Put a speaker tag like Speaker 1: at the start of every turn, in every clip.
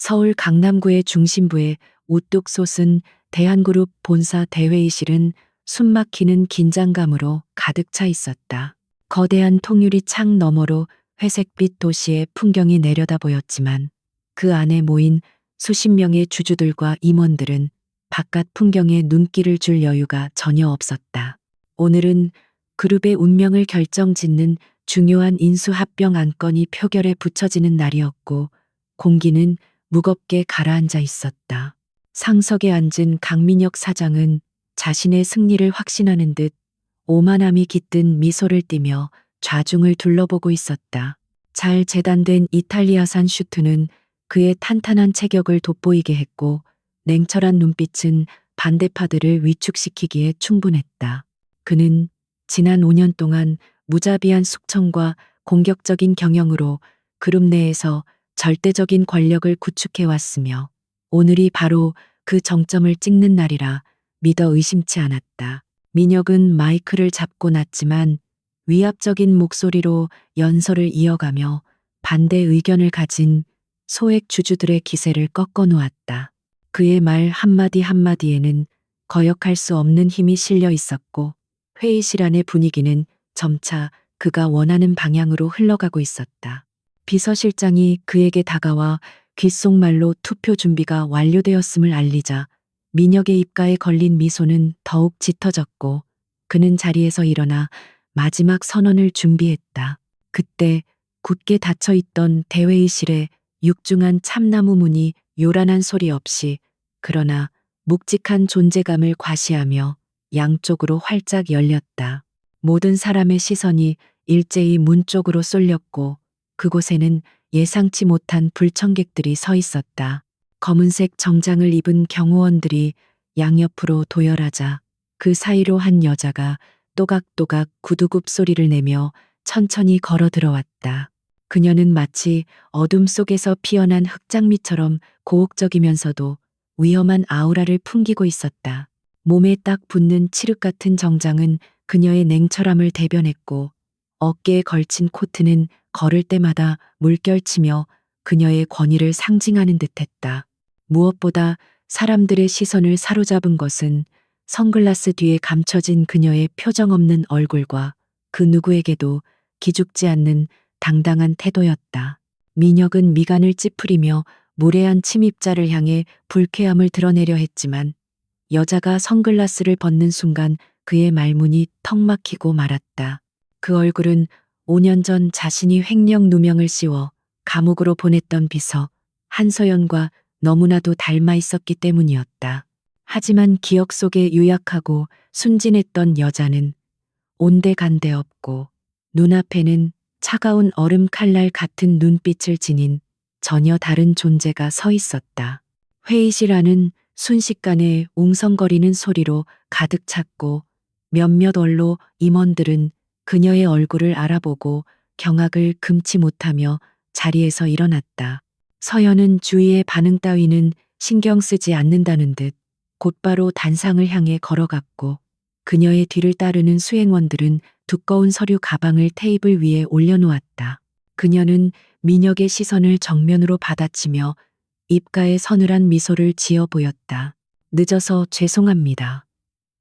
Speaker 1: 서울 강남구의 중심부에 우뚝 솟은 대한그룹 본사 대회의실은 숨막히는 긴장감으로 가득 차 있었다. 거대한 통유리 창 너머로 회색빛 도시의 풍경이 내려다 보였지만 그 안에 모인 수십 명의 주주들과 임원들은 바깥 풍경에 눈길을 줄 여유가 전혀 없었다. 오늘은 그룹의 운명을 결정짓는 중요한 인수합병 안건이 표결에 붙여지는 날이었고 공기는 무겁게 가라앉아 있었다. 상석에 앉은 강민혁 사장은 자신의 승리를 확신하는 듯 오만함이 깃든 미소를 띠며 좌중을 둘러보고 있었다. 잘 재단된 이탈리아산 슈트는 그의 탄탄한 체격을 돋보이게 했고 냉철한 눈빛은 반대파들을 위축시키기에 충분했다. 그는 지난 5년 동안 무자비한 숙청과 공격적인 경영으로 그룹 내에서 절대적인 권력을 구축해 왔으며 오늘이 바로 그 정점을 찍는 날이라 믿어 의심치 않았다. 민혁은 마이크를 잡고 났지만 위압적인 목소리로 연설을 이어가며 반대 의견을 가진 소액 주주들의 기세를 꺾어 놓았다. 그의 말 한마디 한마디에는 거역할 수 없는 힘이 실려 있었고 회의실 안의 분위기는 점차 그가 원하는 방향으로 흘러가고 있었다. 비서실장이 그에게 다가와 귓속말로 투표 준비가 완료되었음을 알리자 민혁의 입가에 걸린 미소는 더욱 짙어졌고 그는 자리에서 일어나 마지막 선언을 준비했다. 그때 굳게 닫혀있던 대회의실에 육중한 참나무 문이 요란한 소리 없이 그러나 묵직한 존재감을 과시하며 양쪽으로 활짝 열렸다. 모든 사람의 시선이 일제히 문 쪽으로 쏠렸고 그곳에는 예상치 못한 불청객들이 서 있었다. 검은색 정장을 입은 경호원들이 양옆으로 도열하자 그 사이로 한 여자가 또각또각 구두굽 소리를 내며 천천히 걸어 들어왔다. 그녀는 마치 어둠 속에서 피어난 흑장미처럼 고혹적이면서도 위험한 아우라를 풍기고 있었다. 몸에 딱 붙는 칠흑 같은 정장은 그녀의 냉철함을 대변했고 어깨에 걸친 코트는 걸을 때마다 물결치며 그녀의 권위를 상징하는 듯했다. 무엇보다 사람들의 시선을 사로잡은 것은 선글라스 뒤에 감춰진 그녀의 표정 없는 얼굴과 그 누구에게도 기죽지 않는 당당한 태도였다. 민혁은 미간을 찌푸리며 무례한 침입자를 향해 불쾌함을 드러내려 했지만 여자가 선글라스를 벗는 순간 그의 말문이 턱 막히고 말았다. 그 얼굴은 5년 전 자신이 횡령 누명을 씌워 감옥으로 보냈던 비서 한서연과 너무나도 닮아 있었기 때문이었다. 하지만 기억 속에 유약하고 순진했던 여자는 온데간데 없고 눈앞에는 차가운 얼음 칼날 같은 눈빛을 지닌 전혀 다른 존재가 서 있었다. 회의실 안은 순식간에 웅성거리는 소리로 가득 찼고 몇몇 언로 임원들은 그녀의 얼굴을 알아보고 경악을 금치 못하며 자리에서 일어났다. 서연은 주위의 반응 따위는 신경 쓰지 않는다는 듯 곧바로 단상을 향해 걸어갔고 그녀의 뒤를 따르는 수행원들은 두꺼운 서류 가방을 테이블 위에 올려놓았다. 그녀는 민혁의 시선을 정면으로 받아치며 입가에 서늘한 미소를 지어 보였다. 늦어서 죄송합니다.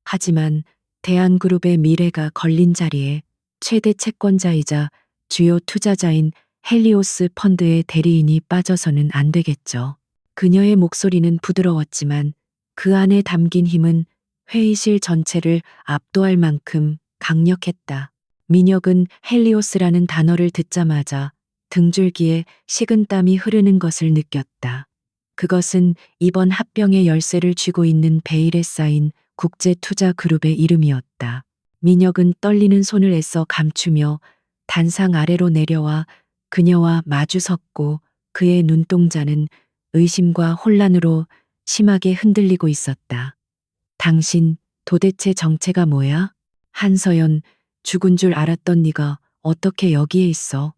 Speaker 1: 하지만 대한그룹의 미래가 걸린 자리에 최대 채권자이자 주요 투자자인 헬리오스 펀드의 대리인이 빠져서는 안 되겠죠. 그녀의 목소리는 부드러웠지만 그 안에 담긴 힘은 회의실 전체를 압도할 만큼 강력했다. 민혁은 헬리오스라는 단어를 듣자마자 등줄기에 식은땀이 흐르는 것을 느꼈다. 그것은 이번 합병의 열쇠를 쥐고 있는 베일에 쌓인 국제투자그룹의 이름이었다. 민혁은 떨리는 손을 애써 감추며 단상 아래로 내려와 그녀와 마주 섰고 그의 눈동자는 의심과 혼란으로 심하게 흔들리고 있었다. 당신 도대체 정체가 뭐야? 한서연, 죽은 줄 알았던 네가 어떻게 여기에 있어?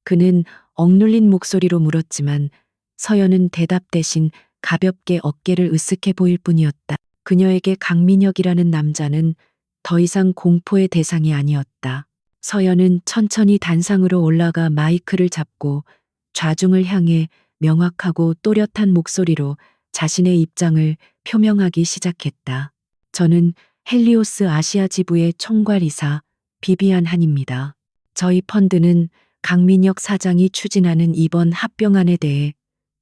Speaker 1: 그는 억눌린 목소리로 물었지만 서연은 대답 대신 가볍게 어깨를 으쓱해 보일 뿐이었다. 그녀에게 강민혁이라는 남자는 더 이상 공포의 대상이 아니었다. 서연은 천천히 단상으로 올라가 마이크를 잡고 좌중을 향해 명확하고 또렷한 목소리로 자신의 입장을 표명하기 시작했다. 저는 헬리오스 아시아 지부의 총괄이사 비비안 한입니다. 저희 펀드는 강민혁 사장이 추진하는 이번 합병안에 대해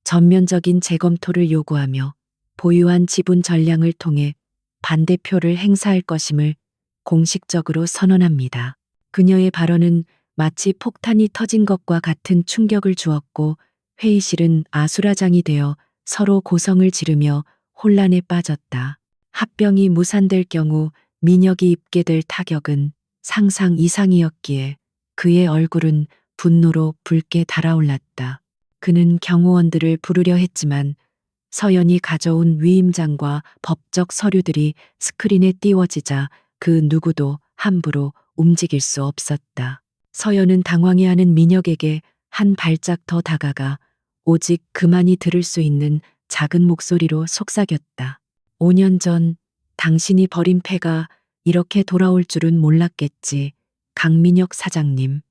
Speaker 1: 전면적인 재검토를 요구하며 보유한 지분 전량을 통해 반대표를 행사할 것임을 공식적으로 선언합니다. 그녀의 발언은 마치 폭탄이 터진 것과 같은 충격을 주었고 회의실은 아수라장이 되어 서로 고성을 지르며 혼란에 빠졌다. 합병이 무산될 경우 민혁이 입게 될 타격은 상상 이상이었기에 그의 얼굴은 분노로 붉게 달아올랐다. 그는 경호원들을 부르려 했지만 서연이 가져온 위임장과 법적 서류들이 스크린에 띄워지자 그 누구도 함부로 움직일 수 없었다. 서연은 당황해하는 민혁에게 한 발짝 더 다가가 오직 그만이 들을 수 있는 작은 목소리로 속삭였다. 5년 전 당신이 버린 패가 이렇게 돌아올 줄은 몰랐겠지. 강민혁 사장님.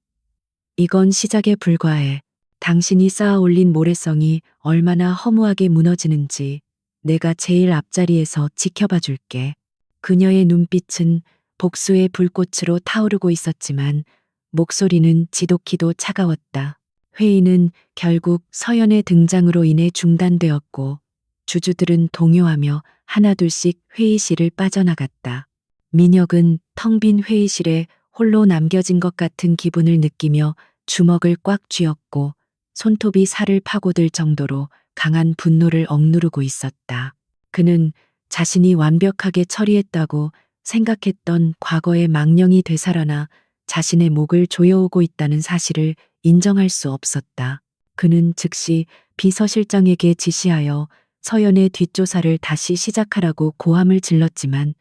Speaker 1: 이건 시작에 불과해. 당신이 쌓아 올린 모래성이 얼마나 허무하게 무너지는지 내가 제일 앞자리에서 지켜봐 줄게. 그녀의 눈빛은 복수의 불꽃으로 타오르고 있었지만 목소리는 지독히도 차가웠다. 회의는 결국 서연의 등장으로 인해 중단되었고 주주들은 동요하며 하나둘씩 회의실을 빠져나갔다. 민혁은 텅 빈 회의실에 홀로 남겨진 것 같은 기분을 느끼며 주먹을 꽉 쥐었고 손톱이 살을 파고들 정도로 강한 분노를 억누르고 있었다. 그는 자신이 완벽하게 처리했다고 생각했던 과거의 망령이 되살아나 자신의 목을 조여오고 있다는 사실을 인정할 수 없었다. 그는 즉시 비서실장에게 지시하여 서연의 뒷조사를 다시 시작하라고 고함을 질렀지만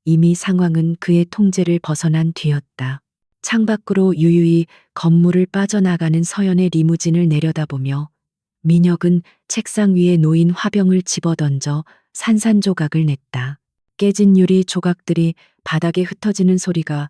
Speaker 1: 이미 상황은 그의 통제를 벗어난 뒤였다. 창밖으로 유유히 건물을 빠져나가는 서연의 리무진을 내려다보며 민혁은 책상 위에 놓인 화병을 집어던져 산산조각을 냈다. 깨진 유리 조각들이 바닥에 흩어지는 소리가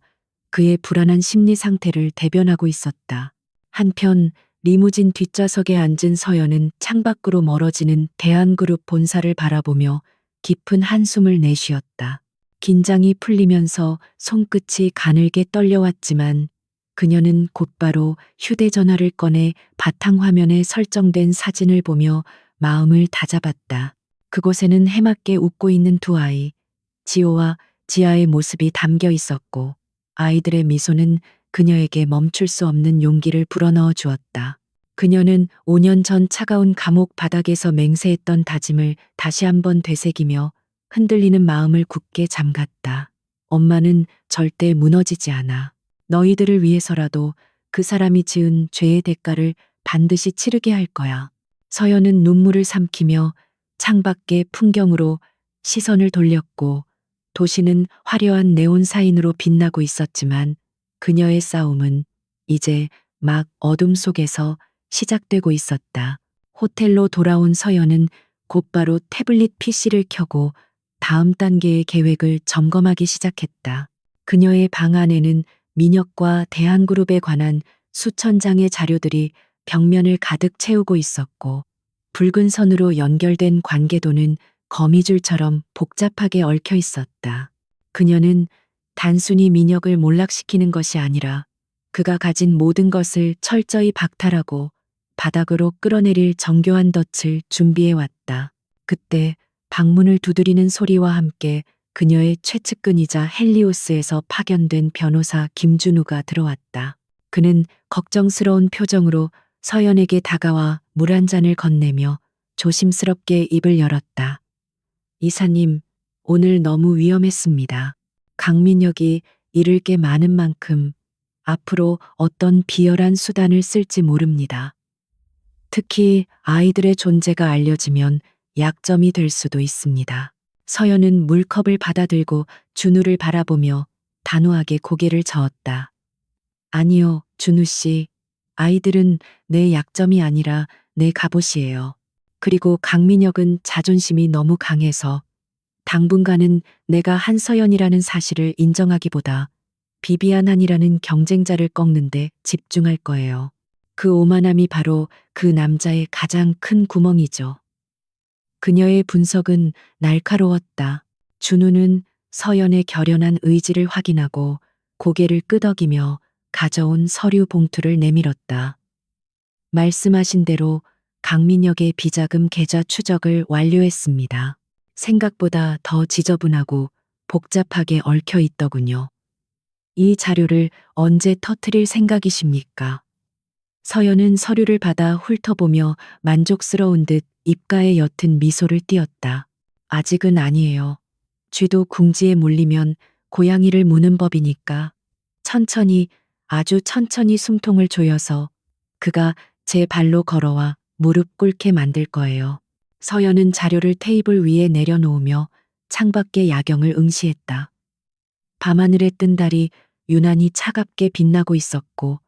Speaker 1: 그의 불안한 심리 상태를 대변하고 있었다. 한편 리무진 뒷좌석에 앉은 서연은 창밖으로 멀어지는 대한그룹 본사를 바라보며 깊은 한숨을 내쉬었다. 긴장이 풀리면서 손끝이 가늘게 떨려왔지만 그녀는 곧바로 휴대전화를 꺼내 바탕화면에 설정된 사진을 보며 마음을 다잡았다. 그곳에는 해맑게 웃고 있는 두 아이, 지호와 지아의 모습이 담겨 있었고 아이들의 미소는 그녀에게 멈출 수 없는 용기를 불어넣어 주었다. 그녀는 5년 전 차가운 감옥 바닥에서 맹세했던 다짐을 다시 한번 되새기며 흔들리는 마음을 굳게 잠갔다. 엄마는 절대 무너지지 않아. 너희들을 위해서라도 그 사람이 지은 죄의 대가를 반드시 치르게 할 거야. 서연은 눈물을 삼키며 창밖의 풍경으로 시선을 돌렸고 도시는 화려한 네온 사인으로 빛나고 있었지만 그녀의 싸움은 이제 막 어둠 속에서 시작되고 있었다. 호텔로 돌아온 서연은 곧바로 태블릿 PC를 켜고 다음 단계의 계획을 점검하기 시작했다. 그녀의 방 안에는 민혁과 대한그룹에 관한 수천 장의 자료들이 벽면을 가득 채우고 있었고 붉은 선으로 연결된 관계도는 거미줄처럼 복잡하게 얽혀 있었다. 그녀는 단순히 민혁을 몰락시키는 것이 아니라 그가 가진 모든 것을 철저히 박탈하고 바닥으로 끌어내릴 정교한 덫을 준비해 왔다. 그때 방문을 두드리는 소리와 함께 그녀의 최측근이자 헬리오스에서 파견된 변호사 김준우가 들어왔다. 그는 걱정스러운 표정으로 서연에게 다가와 물 한 잔을 건네며 조심스럽게 입을 열었다. 이사님, 오늘 너무 위험했습니다. 강민혁이 잃을 게 많은 만큼 앞으로 어떤 비열한 수단을 쓸지 모릅니다. 특히 아이들의 존재가 알려지면 약점이 될 수도 있습니다. 서연은 물컵을 받아들고 준우를 바라보며 단호하게 고개를 저었다. 아니요, 준우 씨. 아이들은 내 약점이 아니라 내 갑옷이에요. 그리고 강민혁은 자존심이 너무 강해서 당분간은 내가 한서연이라는 사실을 인정하기보다 비비안 한이라는 경쟁자를 꺾는데 집중할 거예요. 그 오만함이 바로 그 남자의 가장 큰 구멍이죠. 그녀의 분석은 날카로웠다. 준우는 서연의 결연한 의지를 확인하고 고개를 끄덕이며 가져온 서류 봉투를 내밀었다. 말씀하신 대로 강민혁의 비자금 계좌 추적을 완료했습니다. 생각보다 더 지저분하고 복잡하게 얽혀 있더군요. 이 자료를 언제 터뜨릴 생각이십니까? 서연은 서류를 받아 훑어보며 만족스러운 듯 입가에 옅은 미소를 띄었다. 아직은 아니에요. 쥐도 궁지에 몰리면 고양이를 무는 법이니까 천천히, 아주 천천히 숨통을 조여서 그가 제 발로 걸어와 무릎 꿇게 만들 거예요. 서연은 자료를 테이블 위에 내려놓으며 창밖의 야경을 응시했다. 밤하늘에 뜬 달이 유난히 차갑게 빛나고 있었고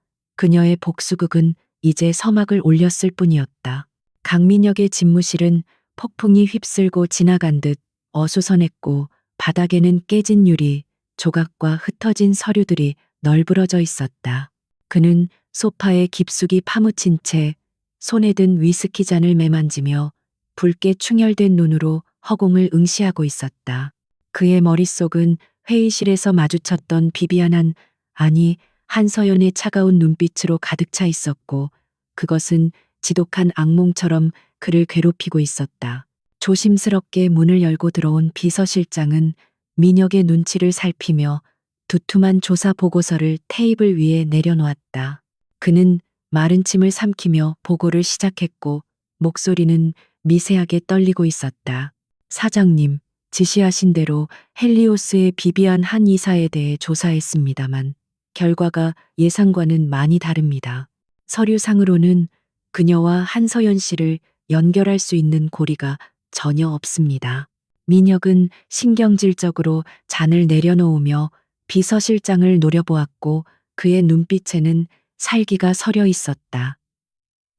Speaker 1: 그녀의 복수극은 이제 서막을 올렸을 뿐이었다. 강민혁의 집무실은 폭풍이 휩쓸고 지나간 듯 어수선했고 바닥에는 깨진 유리, 조각과 흩어진 서류들이 널브러져 있었다. 그는 소파에 깊숙이 파묻힌 채 손에 든 위스키 잔을 매만지며 붉게 충혈된 눈으로 허공을 응시하고 있었다. 그의 머릿속은 회의실에서 마주쳤던 비비안한, 아니 한서연의 차가운 눈빛으로 가득 차 있었고 그것은 지독한 악몽처럼 그를 괴롭히고 있었다. 조심스럽게 문을 열고 들어온 비서실장은 민혁의 눈치를 살피며 두툼한 조사 보고서를 테이블 위에 내려놓았다. 그는 마른 침을 삼키며 보고를 시작했고 목소리는 미세하게 떨리고 있었다. 사장님, 지시하신 대로 헬리오스의 비비안 한 이사에 대해 조사했습니다만 결과가 예상과는 많이 다릅니다. 서류상으로는 그녀와 한서연 씨를 연결할 수 있는 고리가 전혀 없습니다. 민혁은 신경질적으로 잔을 내려놓으며 비서실장을 노려보았고 그의 눈빛에는 살기가 서려 있었다.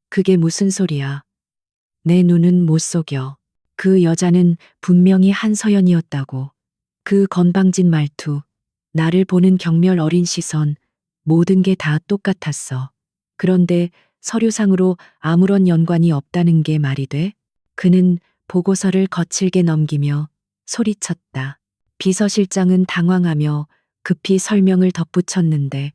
Speaker 1: 그게 무슨 소리야? 내 눈은 못 속여. 그 여자는 분명히 한서연이었다고. 그 건방진 말투, 나를 보는 경멸 어린 시선, 모든 게 다 똑같았어. 그런데 서류상으로 아무런 연관이 없다는 게 말이 돼? 그는 보고서를 거칠게 넘기며 소리쳤다. 비서실장은 당황하며 급히 설명을 덧붙였는데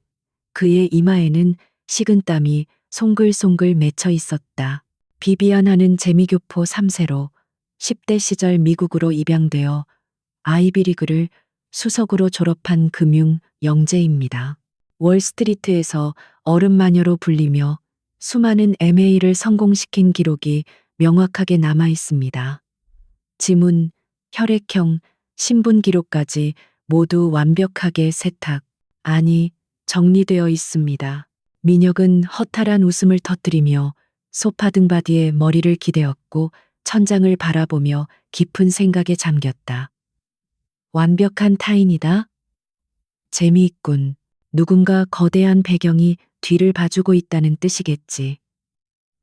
Speaker 1: 그의 이마에는 식은땀이 송글송글 맺혀 있었다. 비비안하는 재미교포 3세로 10대 시절 미국으로 입양되어 아이비리그를 수석으로 졸업한 금융 영재입니다. 월스트리트에서 얼음마녀로 불리며 수많은 MA를 성공시킨 기록이 명확하게 남아 있습니다. 지문, 혈액형, 신분 기록까지 모두 완벽하게 세탁, 아니, 정리되어 있습니다. 민혁은 허탈한 웃음을 터뜨리며 소파 등받이에 머리를 기대었고 천장을 바라보며 깊은 생각에 잠겼다. 완벽한 타인이다? 재미있군. 누군가 거대한 배경이 뒤를 봐주고 있다는 뜻이겠지.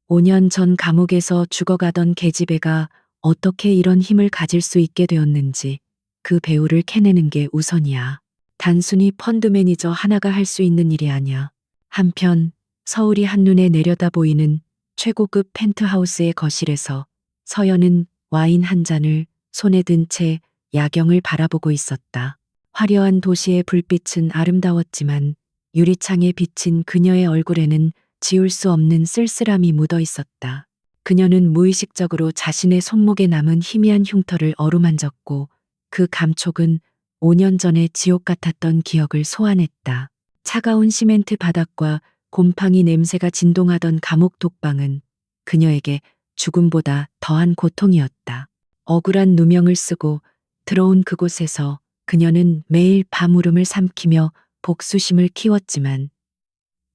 Speaker 1: 5년 전 감옥에서 죽어가던 계집애가 어떻게 이런 힘을 가질 수 있게 되었는지 그 배우를 캐내는 게 우선이야. 단순히 펀드 매니저 하나가 할 수 있는 일이 아니야. 한편 서울이 한눈에 내려다 보이는 최고급 펜트하우스의 거실에서 서연은 와인 한 잔을 손에 든 채 야경을 바라보고 있었다. 화려한 도시의 불빛은 아름다웠지만 유리창에 비친 그녀의 얼굴에는 지울 수 없는 쓸쓸함이 묻어 있었다. 그녀는 무의식적으로 자신의 손목에 남은 희미한 흉터를 어루만졌고 그 감촉은 5년 전의 지옥 같았던 기억을 소환했다. 차가운 시멘트 바닥과 곰팡이 냄새가 진동하던 감옥 독방은 그녀에게 죽음보다 더한 고통이었다. 억울한 누명을 쓰고 들어온 그곳에서 그녀는 매일 밤울음을 삼키며 복수심을 키웠지만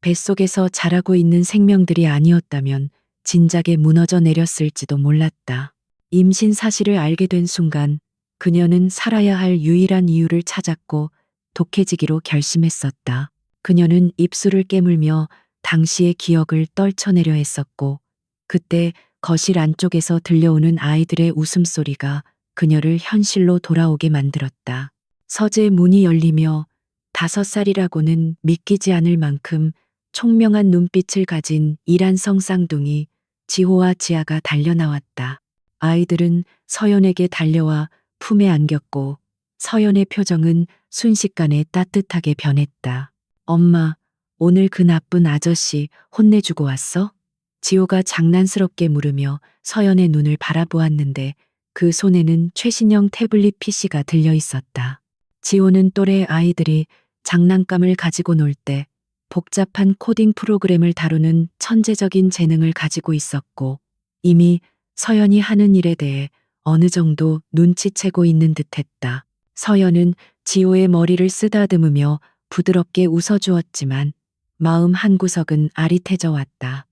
Speaker 1: 뱃속에서 자라고 있는 생명들이 아니었다면 진작에 무너져 내렸을지도 몰랐다. 임신 사실을 알게 된 순간 그녀는 살아야 할 유일한 이유를 찾았고 독해지기로 결심했었다. 그녀는 입술을 깨물며 당시의 기억을 떨쳐내려 했었고 그때 거실 안쪽에서 들려오는 아이들의 웃음소리가 그녀를 현실로 돌아오게 만들었다. 서재 문이 열리며 5살이라고는 믿기지 않을 만큼 총명한 눈빛을 가진 이란성 쌍둥이 지호와 지아가 달려나왔다. 아이들은 서연에게 달려와 품에 안겼고 서연의 표정은 순식간에 따뜻하게 변했다. 엄마, 오늘 그 나쁜 아저씨 혼내주고 왔어? 지호가 장난스럽게 물으며 서연의 눈을 바라보았는데 그 손에는 최신형 태블릿 PC가 들려 있었다. 지호는 또래 아이들이 장난감을 가지고 놀 때 복잡한 코딩 프로그램을 다루는 천재적인 재능을 가지고 있었고 이미 서연이 하는 일에 대해 어느 정도 눈치채고 있는 듯했다. 서연은 지호의 머리를 쓰다듬으며 부드럽게 웃어주었지만 마음 한구석은 아릿해져 왔다.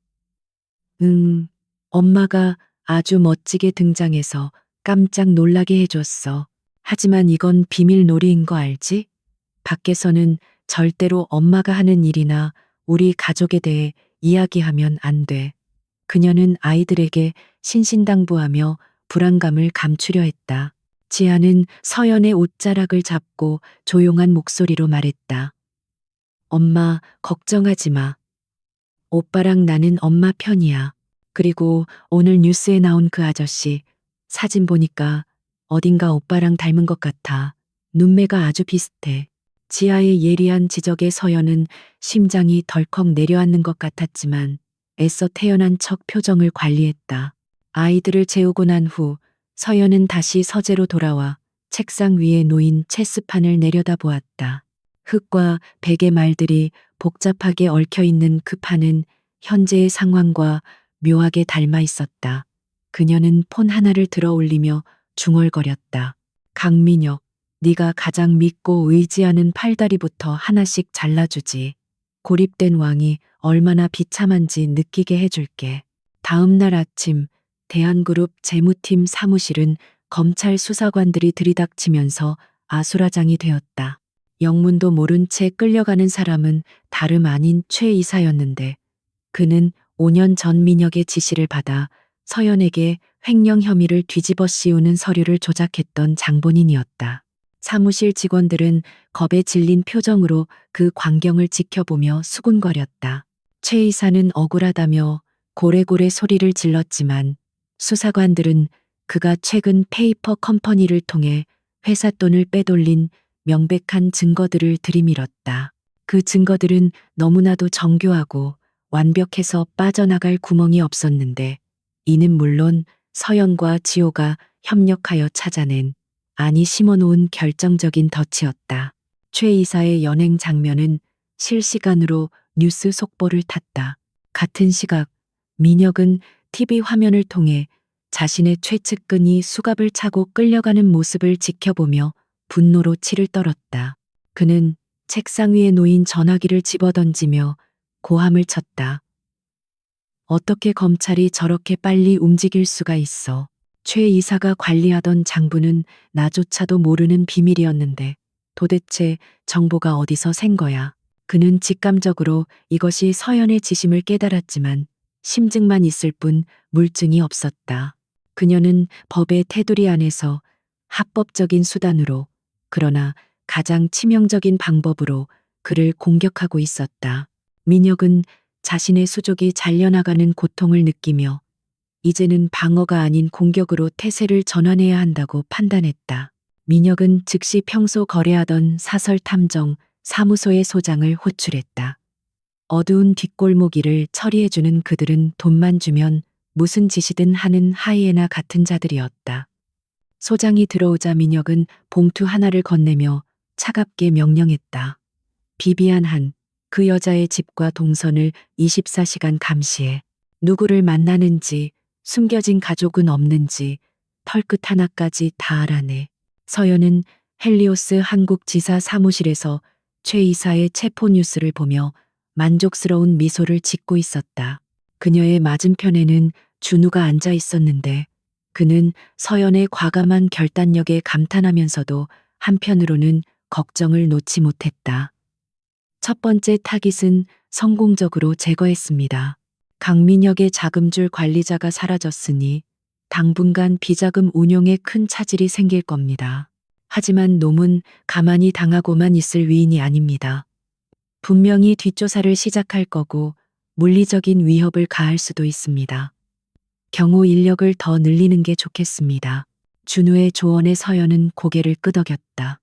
Speaker 1: 엄마가 아주 멋지게 등장해서 깜짝 놀라게 해줬어. 하지만 이건 비밀놀이인 거 알지? 밖에서는 절대로 엄마가 하는 일이나 우리 가족에 대해 이야기하면 안 돼. 그녀는 아이들에게 신신당부하며 불안감을 감추려 했다. 지아는 서연의 옷자락을 잡고 조용한 목소리로 말했다. 엄마, 걱정하지 마. 오빠랑 나는 엄마 편이야. 그리고 오늘 뉴스에 나온 그 아저씨, 사진 보니까 어딘가 오빠랑 닮은 것 같아. 눈매가 아주 비슷해. 지아의 예리한 지적에 서연은 심장이 덜컥 내려앉는 것 같았지만 애써 태연한 척 표정을 관리했다. 아이들을 재우고 난 후 서연은 다시 서재로 돌아와 책상 위에 놓인 체스판을 내려다보았다. 흙과 백의 말들이 복잡하게 얽혀 있는 그 판은 현재의 상황과 묘하게 닮아 있었다. 그녀는 폰 하나를 들어 올리며 중얼거렸다. 강민혁, 네가 가장 믿고 의지하는 팔다리부터 하나씩 잘라주지. 고립된 왕이 얼마나 비참한지 느끼게 해줄게. 다음 날 아침 대한그룹 재무팀 사무실은 검찰 수사관들이 들이닥치면서 아수라장이 되었다. 영문도 모른 채 끌려가는 사람은 다름 아닌 최 이사였는데 그는 5년 전 민혁의 지시를 받아 서연에게 횡령 혐의를 뒤집어 씌우는 서류를 조작했던 장본인이었다. 사무실 직원들은 겁에 질린 표정으로 그 광경을 지켜보며 수군거렸다. 최 이사는 억울하다며 고래고래 소리를 질렀지만 수사관들은 그가 최근 페이퍼 컴퍼니를 통해 회사 돈을 빼돌린 명백한 증거들을 들이밀었다. 그 증거들은 너무나도 정교하고 완벽해서 빠져나갈 구멍이 없었는데 이는 물론 서연과 지호가 협력하여 찾아낸 아니 심어놓은 결정적인 덫이었다. 최 이사의 연행 장면은 실시간으로 뉴스 속보를 탔다. 같은 시각 민혁은 TV 화면을 통해 자신의 최측근이 수갑을 차고 끌려가는 모습을 지켜보며 분노로 치를 떨었다. 그는 책상 위에 놓인 전화기를 집어던지며 고함을 쳤다. 어떻게 검찰이 저렇게 빨리 움직일 수가 있어. 최 이사가 관리하던 장부는 나조차도 모르는 비밀이었는데 도대체 정보가 어디서 샌 거야. 그는 직감적으로 이것이 서연의 지심을 깨달았지만 심증만 있을 뿐 물증이 없었다. 그녀는 법의 테두리 안에서 합법적인 수단으로 그러나 가장 치명적인 방법으로 그를 공격하고 있었다. 민혁은 자신의 수족이 잘려나가는 고통을 느끼며 이제는 방어가 아닌 공격으로 태세를 전환해야 한다고 판단했다. 민혁은 즉시 평소 거래하던 사설 탐정 사무소의 소장을 호출했다. 어두운 뒷골목이를 처리해주는 그들은 돈만 주면 무슨 짓이든 하는 하이에나 같은 자들이었다. 소장이 들어오자 민혁은 봉투 하나를 건네며 차갑게 명령했다. 비비안 한, 그 여자의 집과 동선을 24시간 감시해. 누구를 만나는지, 숨겨진 가족은 없는지, 털끝 하나까지 다 알아내. 서연은 헬리오스 한국지사 사무실에서 최 이사의 체포 뉴스를 보며 만족스러운 미소를 짓고 있었다. 그녀의 맞은편에는 준우가 앉아 있었는데 그는 서연의 과감한 결단력에 감탄하면서도 한편으로는 걱정을 놓지 못했다. 첫 번째 타깃은 성공적으로 제거했습니다. 강민혁의 자금줄 관리자가 사라졌으니 당분간 비자금 운용에 큰 차질이 생길 겁니다. 하지만 놈은 가만히 당하고만 있을 위인이 아닙니다. 분명히 뒷조사를 시작할 거고 물리적인 위협을 가할 수도 있습니다. 경호 인력을 더 늘리는 게 좋겠습니다. 준우의 조언에 서연은 고개를 끄덕였다.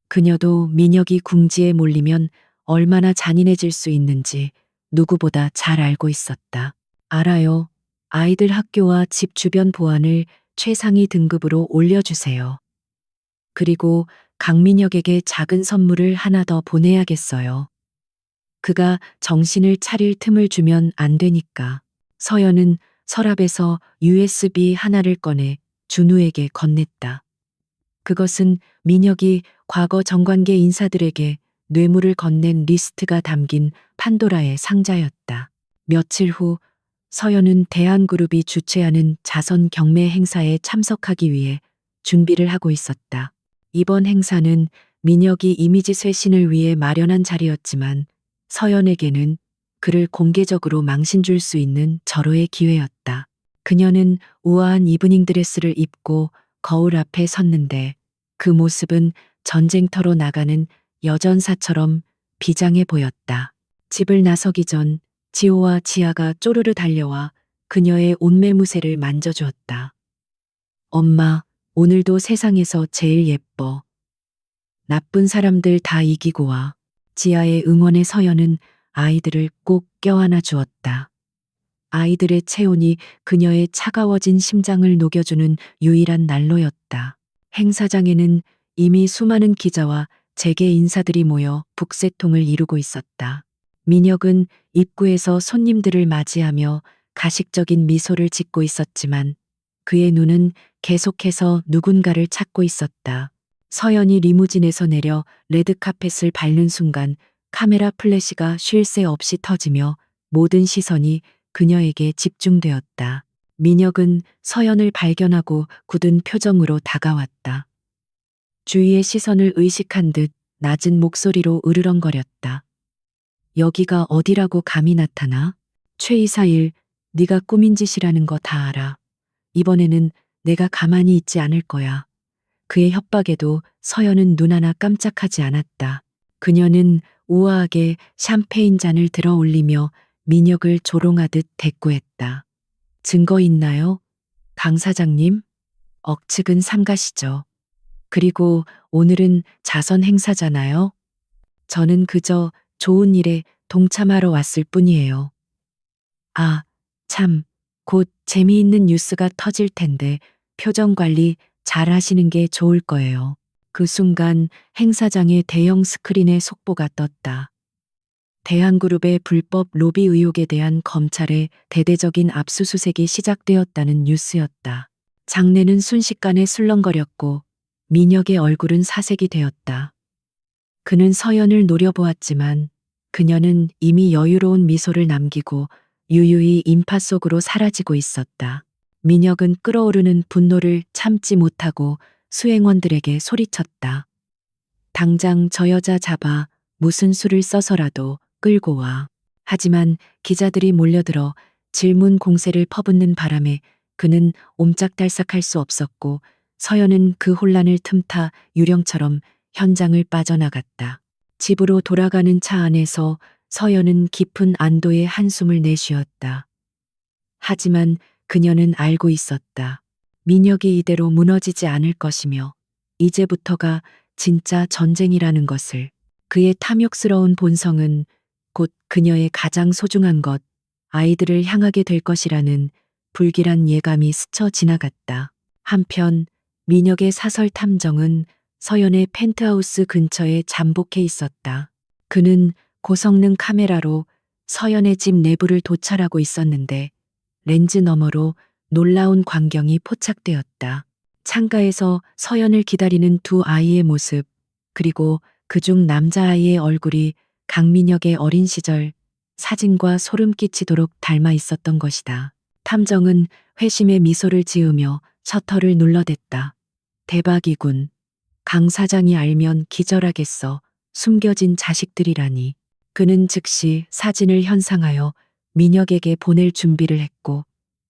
Speaker 1: 그녀도 민혁이 궁지에 몰리면 얼마나 잔인해질 수 있는지 누구보다 잘 알고 있었다. 알아요. 아이들 학교와 집 주변 보안을 최상위 등급으로 올려주세요. 그리고 강민혁에게 작은 선물을 하나 더 보내야겠어요. 그가 정신을 차릴 틈을 주면 안 되니까. 서연은 서랍에서 USB 하나를 꺼내 준우에게 건넸다. 그것은 민혁이 과거 정관계 인사들에게 뇌물을 건넨 리스트가 담긴 판도라의 상자였다. 며칠 후 서연은 대한그룹이 주최하는 자선 경매 행사에 참석하기 위해 준비를 하고 있었다. 이번 행사는 민혁이 이미지 쇄신을 위해 마련한 자리였지만 서연에게는 그를 공개적으로 망신 줄 수 있는 절호의 기회였다. 그녀는 우아한 이브닝 드레스를 입고 거울 앞에 섰는데 그 모습은 전쟁터로 나가는 여전사처럼 비장해 보였다. 집을 나서기 전 지호와 지아가 쪼르르 달려와 그녀의 옷매무새를 만져주었다. 엄마, 오늘도 세상에서 제일 예뻐. 나쁜 사람들 다 이기고 와. 지아의 응원에 서연은 아이들을 꼭 껴안아 주었다. 아이들의 체온이 그녀의 차가워진 심장을 녹여주는 유일한 난로였다. 행사장에는 이미 수많은 기자와 재계 인사들이 모여 북새통을 이루고 있었다. 민혁은 입구에서 손님들을 맞이하며 가식적인 미소를 짓고 있었지만 그의 눈은 계속해서 누군가를 찾고 있었다. 서연이 리무진에서 내려 레드카펫을 밟는 순간 카메라 플래시가 쉴 새 없이 터지며 모든 시선이 그녀에게 집중되었다. 민혁은 서연을 발견하고 굳은 표정으로 다가왔다. 주위의 시선을 의식한 듯 낮은 목소리로 으르렁거렸다. 여기가 어디라고 감히 나타나? 최이사일, 네가 꾸민 짓이라는 거 다 알아. 이번에는 내가 가만히 있지 않을 거야. 그의 협박에도 서연은 눈 하나 깜짝하지 않았다. 그녀는 우아하게 샴페인 잔을 들어 올리며 민혁을 조롱하듯 대꾸했다. 증거 있나요? 강 사장님? 억측은 삼가시죠. 그리고 오늘은 자선 행사잖아요. 저는 그저 좋은 일에 동참하러 왔을 뿐이에요. 아, 참, 곧 재미있는 뉴스가 터질 텐데 표정 관리 잘 하시는 게 좋을 거예요. 그 순간 행사장의 대형 스크린에 속보가 떴다. 대한그룹의 불법 로비 의혹에 대한 검찰의 대대적인 압수수색이 시작되었다는 뉴스였다. 장내는 순식간에 술렁거렸고 민혁의 얼굴은 사색이 되었다. 그는 서연을 노려보았지만 그녀는 이미 여유로운 미소를 남기고 유유히 인파 속으로 사라지고 있었다. 민혁은 끓어오르는 분노를 참지 못하고 수행원들에게 소리쳤다. 당장 저 여자 잡아 무슨 수를 써서라도 끌고 와. 하지만 기자들이 몰려들어 질문 공세를 퍼붓는 바람에 그는 옴짝달싹할 수 없었고 서연은 그 혼란을 틈타 유령처럼 현장을 빠져나갔다. 집으로 돌아가는 차 안에서 서연은 깊은 안도의 한숨을 내쉬었다. 하지만 그녀는 알고 있었다. 민혁이 이대로 무너지지 않을 것이며 이제부터가 진짜 전쟁이라는 것을. 그의 탐욕스러운 본성은 곧 그녀의 가장 소중한 것, 아이들을 향하게 될 것이라는 불길한 예감이 스쳐 지나갔다. 한편 민혁의 사설 탐정은 서연의 펜트하우스 근처에 잠복해 있었다. 그는 고성능 카메라로 서연의 집 내부를 도찰하고 있었는데 렌즈 너머로 놀라운 광경이 포착되었다. 창가에서 서연을 기다리는 두 아이의 모습, 그리고 그중 남자아이의 얼굴이 강민혁의 어린 시절 사진과 소름 끼치도록 닮아 있었던 것이다. 탐정은 회심의 미소를 지으며 셔터를 눌러댔다. 대박이군. 강 사장이 알면 기절하겠어. 숨겨진 자식들이라니. 그는 즉시 사진을 현상하여 민혁에게 보낼 준비를 했고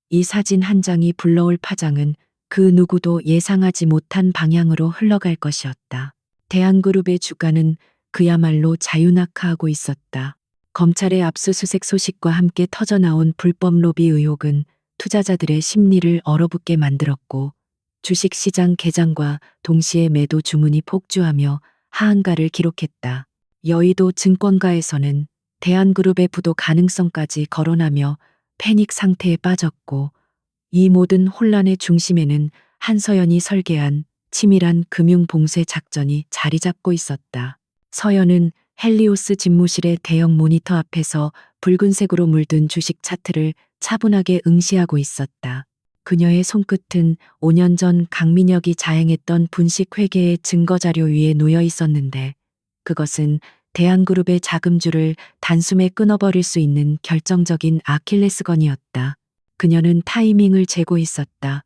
Speaker 1: 이 사진 한 장이 불러올 파장은 그 누구도 예상하지 못한 방향으로 흘러갈 것이었다. 대한그룹의 주가는 그야말로 자유낙하하고 있었다. 검찰의 압수수색 소식과 함께 터져나온 불법 로비 의혹은 투자자들의 심리를 얼어붙게 만들었고 주식시장 개장과 동시에 매도 주문이 폭주하며 하한가를 기록했다. 여의도 증권가에서는 대한그룹의 부도 가능성까지 거론하며 패닉 상태에 빠졌고 이 모든 혼란의 중심에는 한서연이 설계한 치밀한 금융 봉쇄 작전이 자리 잡고 있었다. 서연은 헬리오스 집무실의 대형 모니터 앞에서 붉은색으로 물든 주식 차트를 차분하게 응시하고 있었다. 그녀의 손끝은 5년 전 강민혁이 자행했던 분식 회계의 증거 자료 위에 놓여 있었는데 그것은 대한그룹의 자금줄을 단숨에 끊어버릴 수 있는 결정적인 아킬레스건이었다. 그녀는 타이밍을 재고 있었다.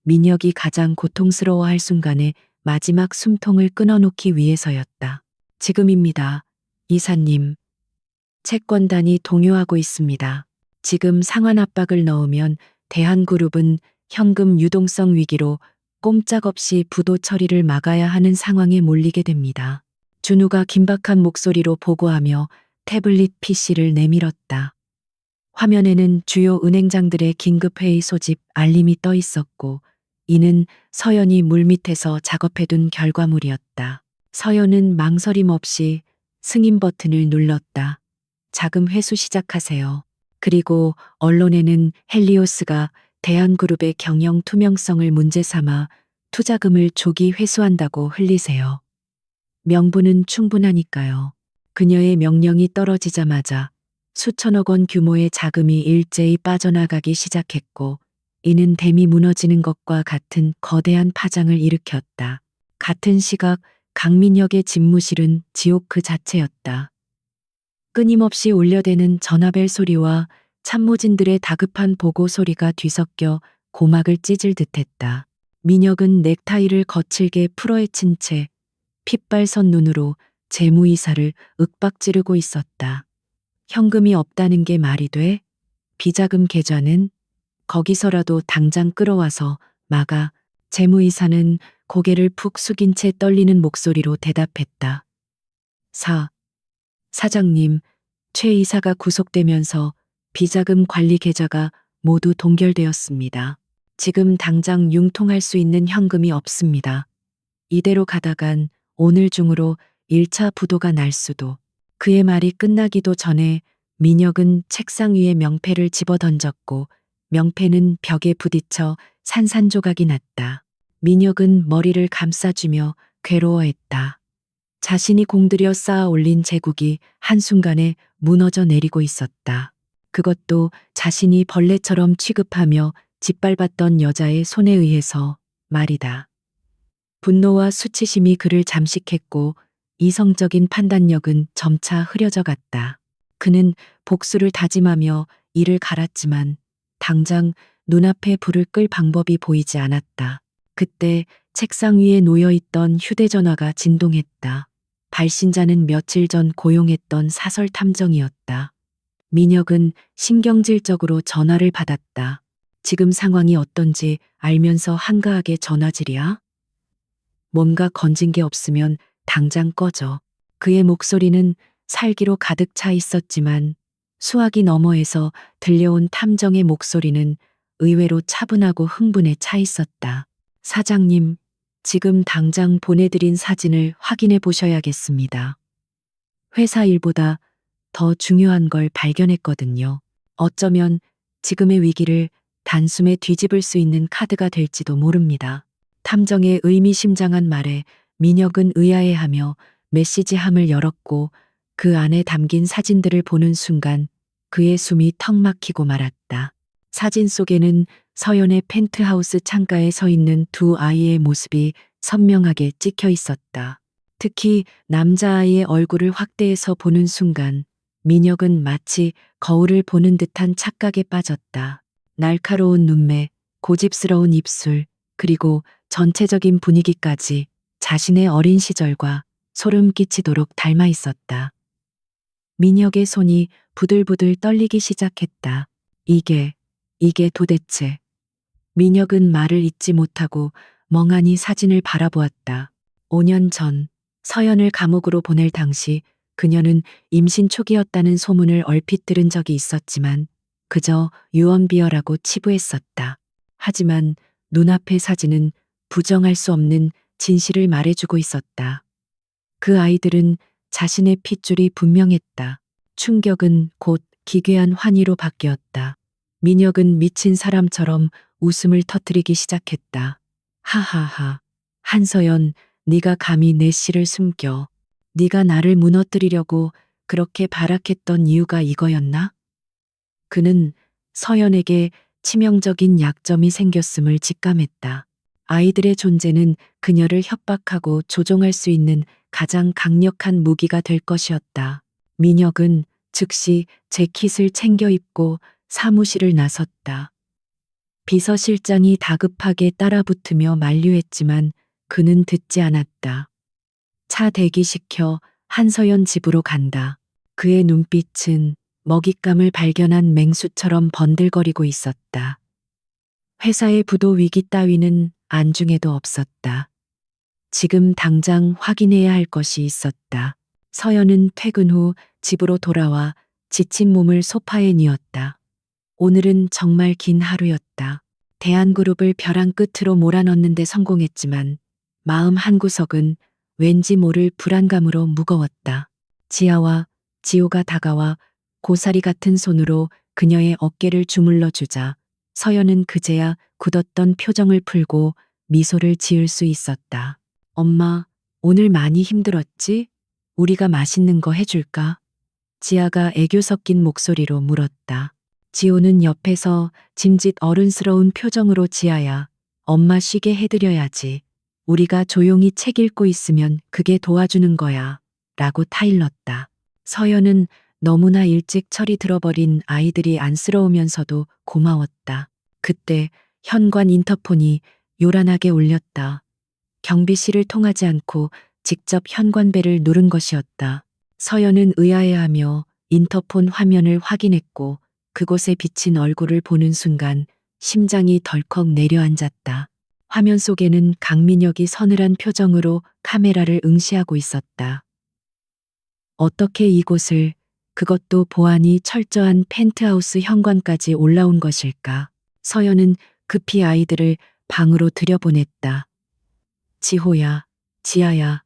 Speaker 1: 민혁이 가장 고통스러워할 순간에 마지막 숨통을 끊어놓기 위해서였다. 지금입니다. 이사님. 채권단이 동요하고 있습니다. 지금 상환 압박을 넣으면 대한그룹은 현금 유동성 위기로 꼼짝없이 부도 처리를 막아야 하는 상황에 몰리게 됩니다. 준우가 긴박한 목소리로 보고하며 태블릿 PC를 내밀었다. 화면에는 주요 은행장들의 긴급회의 소집 알림이 떠 있었고 이는 서연이 물밑에서 작업해둔 결과물이었다. 서연은 망설임 없이 승인 버튼을 눌렀다. 자금 회수 시작하세요. 그리고 언론에는 헬리오스가 대한그룹의 경영 투명성을 문제 삼아 투자금을 조기 회수한다고 흘리세요. 명분은 충분하니까요. 그녀의 명령이 떨어지자마자 수천억 원 규모의 자금이 일제히 빠져나가기 시작했고 이는 댐이 무너지는 것과 같은 거대한 파장을 일으켰다. 같은 시각 강민혁의 집무실은 지옥 그 자체였다. 끊임없이 울려대는 전화벨 소리와 참모진들의 다급한 보고 소리가 뒤섞여 고막을 찢을 듯했다. 민혁은 넥타이를 거칠게 풀어헤친 채 핏발선 눈으로 재무이사를 윽박지르고 있었다. 현금이 없다는 게 말이 돼? 비자금 계좌는? 거기서라도 당장 끌어와서 막아. 재무이사는 고개를 푹 숙인 채 떨리는 목소리로 대답했다. 사장님, 최 이사가 구속되면서 비자금 관리 계좌가 모두 동결되었습니다. 지금 당장 융통할 수 있는 현금이 없습니다. 이대로 가다간 오늘 중으로 1차 부도가 날 수도. 그의 말이 끝나기도 전에 민혁은 책상 위에 명패를 집어던졌고 명패는 벽에 부딪혀 산산조각이 났다. 민혁은 머리를 감싸쥐며 괴로워했다. 자신이 공들여 쌓아 올린 제국이 한순간에 무너져 내리고 있었다. 그것도 자신이 벌레처럼 취급하며 짓밟았던 여자의 손에 의해서 말이다. 분노와 수치심이 그를 잠식했고 이성적인 판단력은 점차 흐려져 갔다. 그는 복수를 다짐하며 이를 갈았지만 당장 눈앞에 불을 끌 방법이 보이지 않았다. 그때 책상 위에 놓여있던 휴대전화가 진동했다. 발신자는 며칠 전 고용했던 사설 탐정이었다. 민혁은 신경질적으로 전화를 받았다. 지금 상황이 어떤지 알면서 한가하게 전화질이야? 뭔가 건진 게 없으면 당장 꺼져. 그의 목소리는 살기로 가득 차 있었지만 수화기 너머에서 들려온 탐정의 목소리는 의외로 차분하고 흥분에 차 있었다. 사장님, 지금 당장 보내드린 사진을 확인해 보셔야겠습니다. 회사 일보다 더 중요한 걸 발견했거든요. 어쩌면 지금의 위기를 단숨에 뒤집을 수 있는 카드가 될지도 모릅니다. 탐정의 의미심장한 말에 민혁은 의아해하며 메시지함을 열었고 그 안에 담긴 사진들을 보는 순간 그의 숨이 턱 막히고 말았다. 사진 속에는 서연의 펜트하우스 창가에 서 있는 두 아이의 모습이 선명하게 찍혀 있었다. 특히 남자아이의 얼굴을 확대해서 보는 순간 민혁은 마치 거울을 보는 듯한 착각에 빠졌다. 날카로운 눈매, 고집스러운 입술, 그리고 전체적인 분위기까지 자신의 어린 시절과 소름 끼치도록 닮아 있었다. 민혁의 손이 부들부들 떨리기 시작했다. 이게 도대체. 민혁은 말을 잇지 못하고 멍하니 사진을 바라보았다. 5년 전 서연을 감옥으로 보낼 당시 그녀는 임신 초기였다는 소문을 얼핏 들은 적이 있었지만 그저 유언비어라고 치부했었다. 하지만 눈앞의 사진은 부정할 수 없는 진실을 말해주고 있었다. 그 아이들은 자신의 핏줄이 분명했다. 충격은 곧 기괴한 환희로 바뀌었다. 민혁은 미친 사람처럼 웃음을 터뜨리기 시작했다. 하하하. 한서연, 네가 감히 내 씨를 숨겨. 네가 나를 무너뜨리려고 그렇게 발악했던 이유가 이거였나? 그는 서연에게 치명적인 약점이 생겼음을 직감했다. 아이들의 존재는 그녀를 협박하고 조종할 수 있는 가장 강력한 무기가 될 것이었다. 민혁은 즉시 재킷을 챙겨 입고 사무실을 나섰다. 비서실장이 다급하게 따라붙으며 만류했지만 그는 듣지 않았다. 차 대기시켜 한서연 집으로 간다. 그의 눈빛은 먹잇감을 발견한 맹수처럼 번들거리고 있었다. 회사의 부도 위기 따위는 안중에도 없었다. 지금 당장 확인해야 할 것이 있었다. 서연은 퇴근 후 집으로 돌아와 지친 몸을 소파에 뉘었다. 오늘은 정말 긴 하루였다. 대한그룹을 벼랑 끝으로 몰아넣는데 성공했지만 마음 한구석은 왠지 모를 불안감으로 무거웠다. 지아와 지호가 다가와 고사리 같은 손으로 그녀의 어깨를 주물러 주자 서연은 그제야 굳었던 표정을 풀고 미소를 지을 수 있었다. 엄마, 오늘 많이 힘들었지? 우리가 맛있는 거 해줄까? 지아가 애교 섞인 목소리로 물었다. 지호는 옆에서 짐짓 어른스러운 표정으로 지아야, 엄마 쉬게 해드려야지. 우리가 조용히 책 읽고 있으면 그게 도와주는 거야. 라고 타일렀다. 서연은 너무나 일찍 철이 들어버린 아이들이 안쓰러우면서도 고마웠다. 그때 현관 인터폰이 요란하게 울렸다. 경비실을 통하지 않고 직접 현관벨을 누른 것이었다. 서연은 의아해하며 인터폰 화면을 확인했고 그곳에 비친 얼굴을 보는 순간 심장이 덜컥 내려앉았다. 화면 속에는 강민혁이 서늘한 표정으로 카메라를 응시하고 있었다. 어떻게 이곳을, 그것도 보안이 철저한 펜트하우스 현관까지 올라온 것일까? 서연은 급히 아이들을 방으로 들여보냈다. 지호야, 지아야,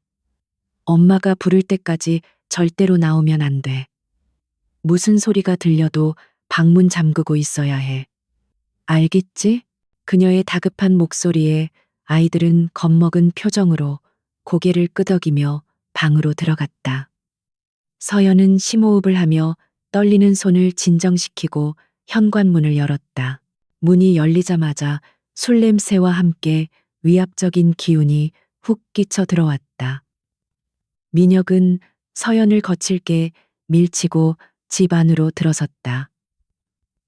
Speaker 1: 엄마가 부를 때까지 절대로 나오면 안 돼. 무슨 소리가 들려도 방문 잠그고 있어야 해. 알겠지? 그녀의 다급한 목소리에 아이들은 겁먹은 표정으로 고개를 끄덕이며 방으로 들어갔다. 서연은 심호흡을 하며 떨리는 손을 진정시키고 현관문을 열었다. 문이 열리자마자 술 냄새와 함께 위압적인 기운이 훅 끼쳐 들어왔다. 민혁은 서연을 거칠게 밀치고 집 안으로 들어섰다.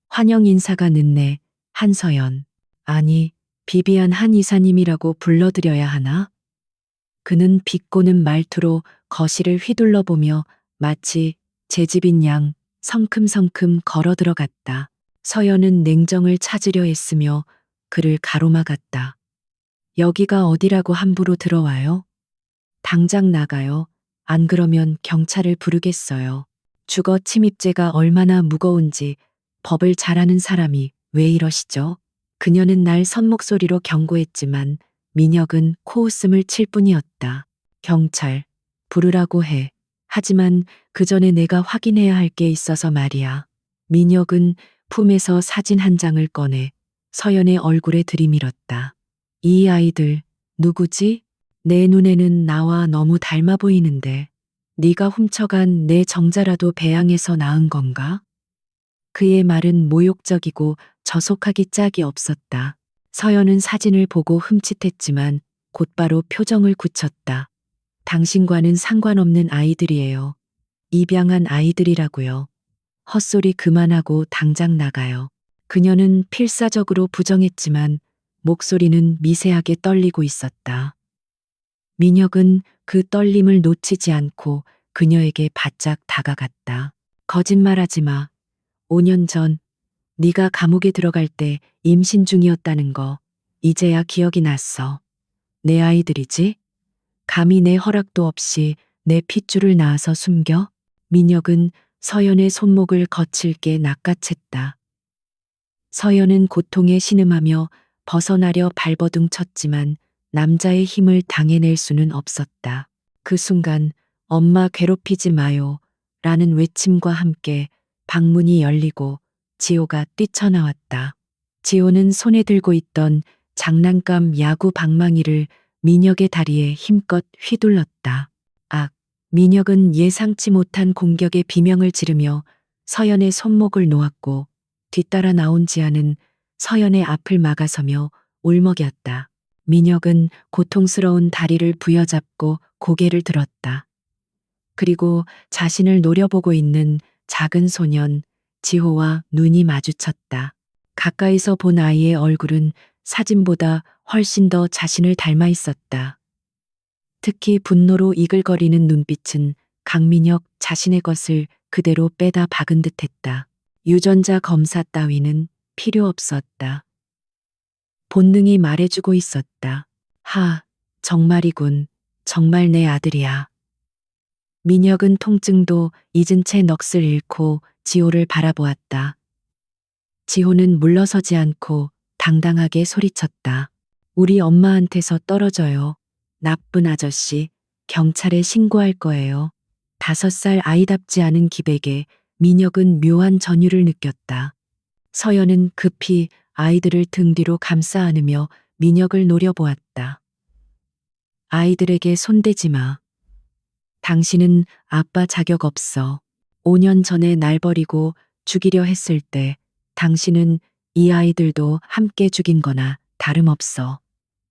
Speaker 1: 환영 인사가 늦네, 한서연. 아니, 비비안 한 이사님이라고 불러드려야 하나? 그는 비꼬는 말투로 거실을 휘둘러 보며 마치 제 집인 양 성큼성큼 걸어 들어갔다. 서연은 냉정을 찾으려 했으며 그를 가로막았다. 여기가 어디라고 함부로 들어와요? 당장 나가요. 안 그러면 경찰을 부르겠어요. 주거 침입죄가 얼마나 무거운지 법을 잘 아는 사람이 왜 이러시죠? 그녀는 날 선목소리로 경고했지만 민혁은 코웃음을 칠 뿐이었다. 경찰, 부르라고 해. 하지만 그 전에 내가 확인해야 할 게 있어서 말이야. 민혁은 품에서 사진 한 장을 꺼내 서연의 얼굴에 들이밀었다. 이 아이들 누구지? 내 눈에는 나와 너무 닮아 보이는데 네가 훔쳐간 내 정자라도 배양해서 낳은 건가? 그의 말은 모욕적이고 저속하기 짝이 없었다. 서연은 사진을 보고 흠칫했지만 곧바로 표정을 굳혔다. 당신과는 상관없는 아이들이에요. 입양한 아이들이라고요. 헛소리 그만하고 당장 나가요. 그녀는 필사적으로 부정했지만 목소리는 미세하게 떨리고 있었다. 민혁은 그 떨림을 놓치지 않고 그녀에게 바짝 다가갔다. 거짓말하지 마. 5년 전 네가 감옥에 들어갈 때 임신 중이었다는 거 이제야 기억이 났어. 내 아이들이지? 감히 내 허락도 없이 내 핏줄을 낳아서 숨겨? 민혁은 서연의 손목을 거칠게 낚아챘다. 서연은 고통에 신음하며 벗어나려 발버둥 쳤지만 남자의 힘을 당해낼 수는 없었다. 그 순간 엄마 괴롭히지 마요 라는 외침과 함께 방문이 열리고 지호가 뛰쳐나왔다. 지호는 손에 들고 있던 장난감 야구 방망이를 민혁의 다리에 힘껏 휘둘렀다. 악! 민혁은 예상치 못한 공격에 비명을 지르며 서연의 손목을 놓았고 뒤따라 나온 지아는 서연의 앞을 막아서며 울먹였다. 민혁은 고통스러운 다리를 부여잡고 고개를 들었다. 그리고 자신을 노려보고 있는 작은 소년 지호와 눈이 마주쳤다. 가까이서 본 아이의 얼굴은 사진보다 훨씬 더 자신을 닮아 있었다. 특히 분노로 이글거리는 눈빛은 강민혁 자신의 것을 그대로 빼다 박은 듯했다. 유전자 검사 따위는 필요 없었다. 본능이 말해주고 있었다. 하, 정말이군. 정말 내 아들이야. 민혁은 통증도 잊은 채 넋을 잃고 지호를 바라보았다. 지호는 물러서지 않고 당당하게 소리쳤다. 우리 엄마한테서 떨어져요. 나쁜 아저씨, 경찰에 신고할 거예요. 5살 아이답지 않은 기백에 민혁은 묘한 전율을 느꼈다. 서연은 급히 아이들을 등 뒤로 감싸 안으며 민혁을 노려보았다. 아이들에게 손대지 마. 당신은 아빠 자격 없어. 5년 전에 날 버리고 죽이려 했을 때 당신은 이 아이들도 함께 죽인 거나 다름없어.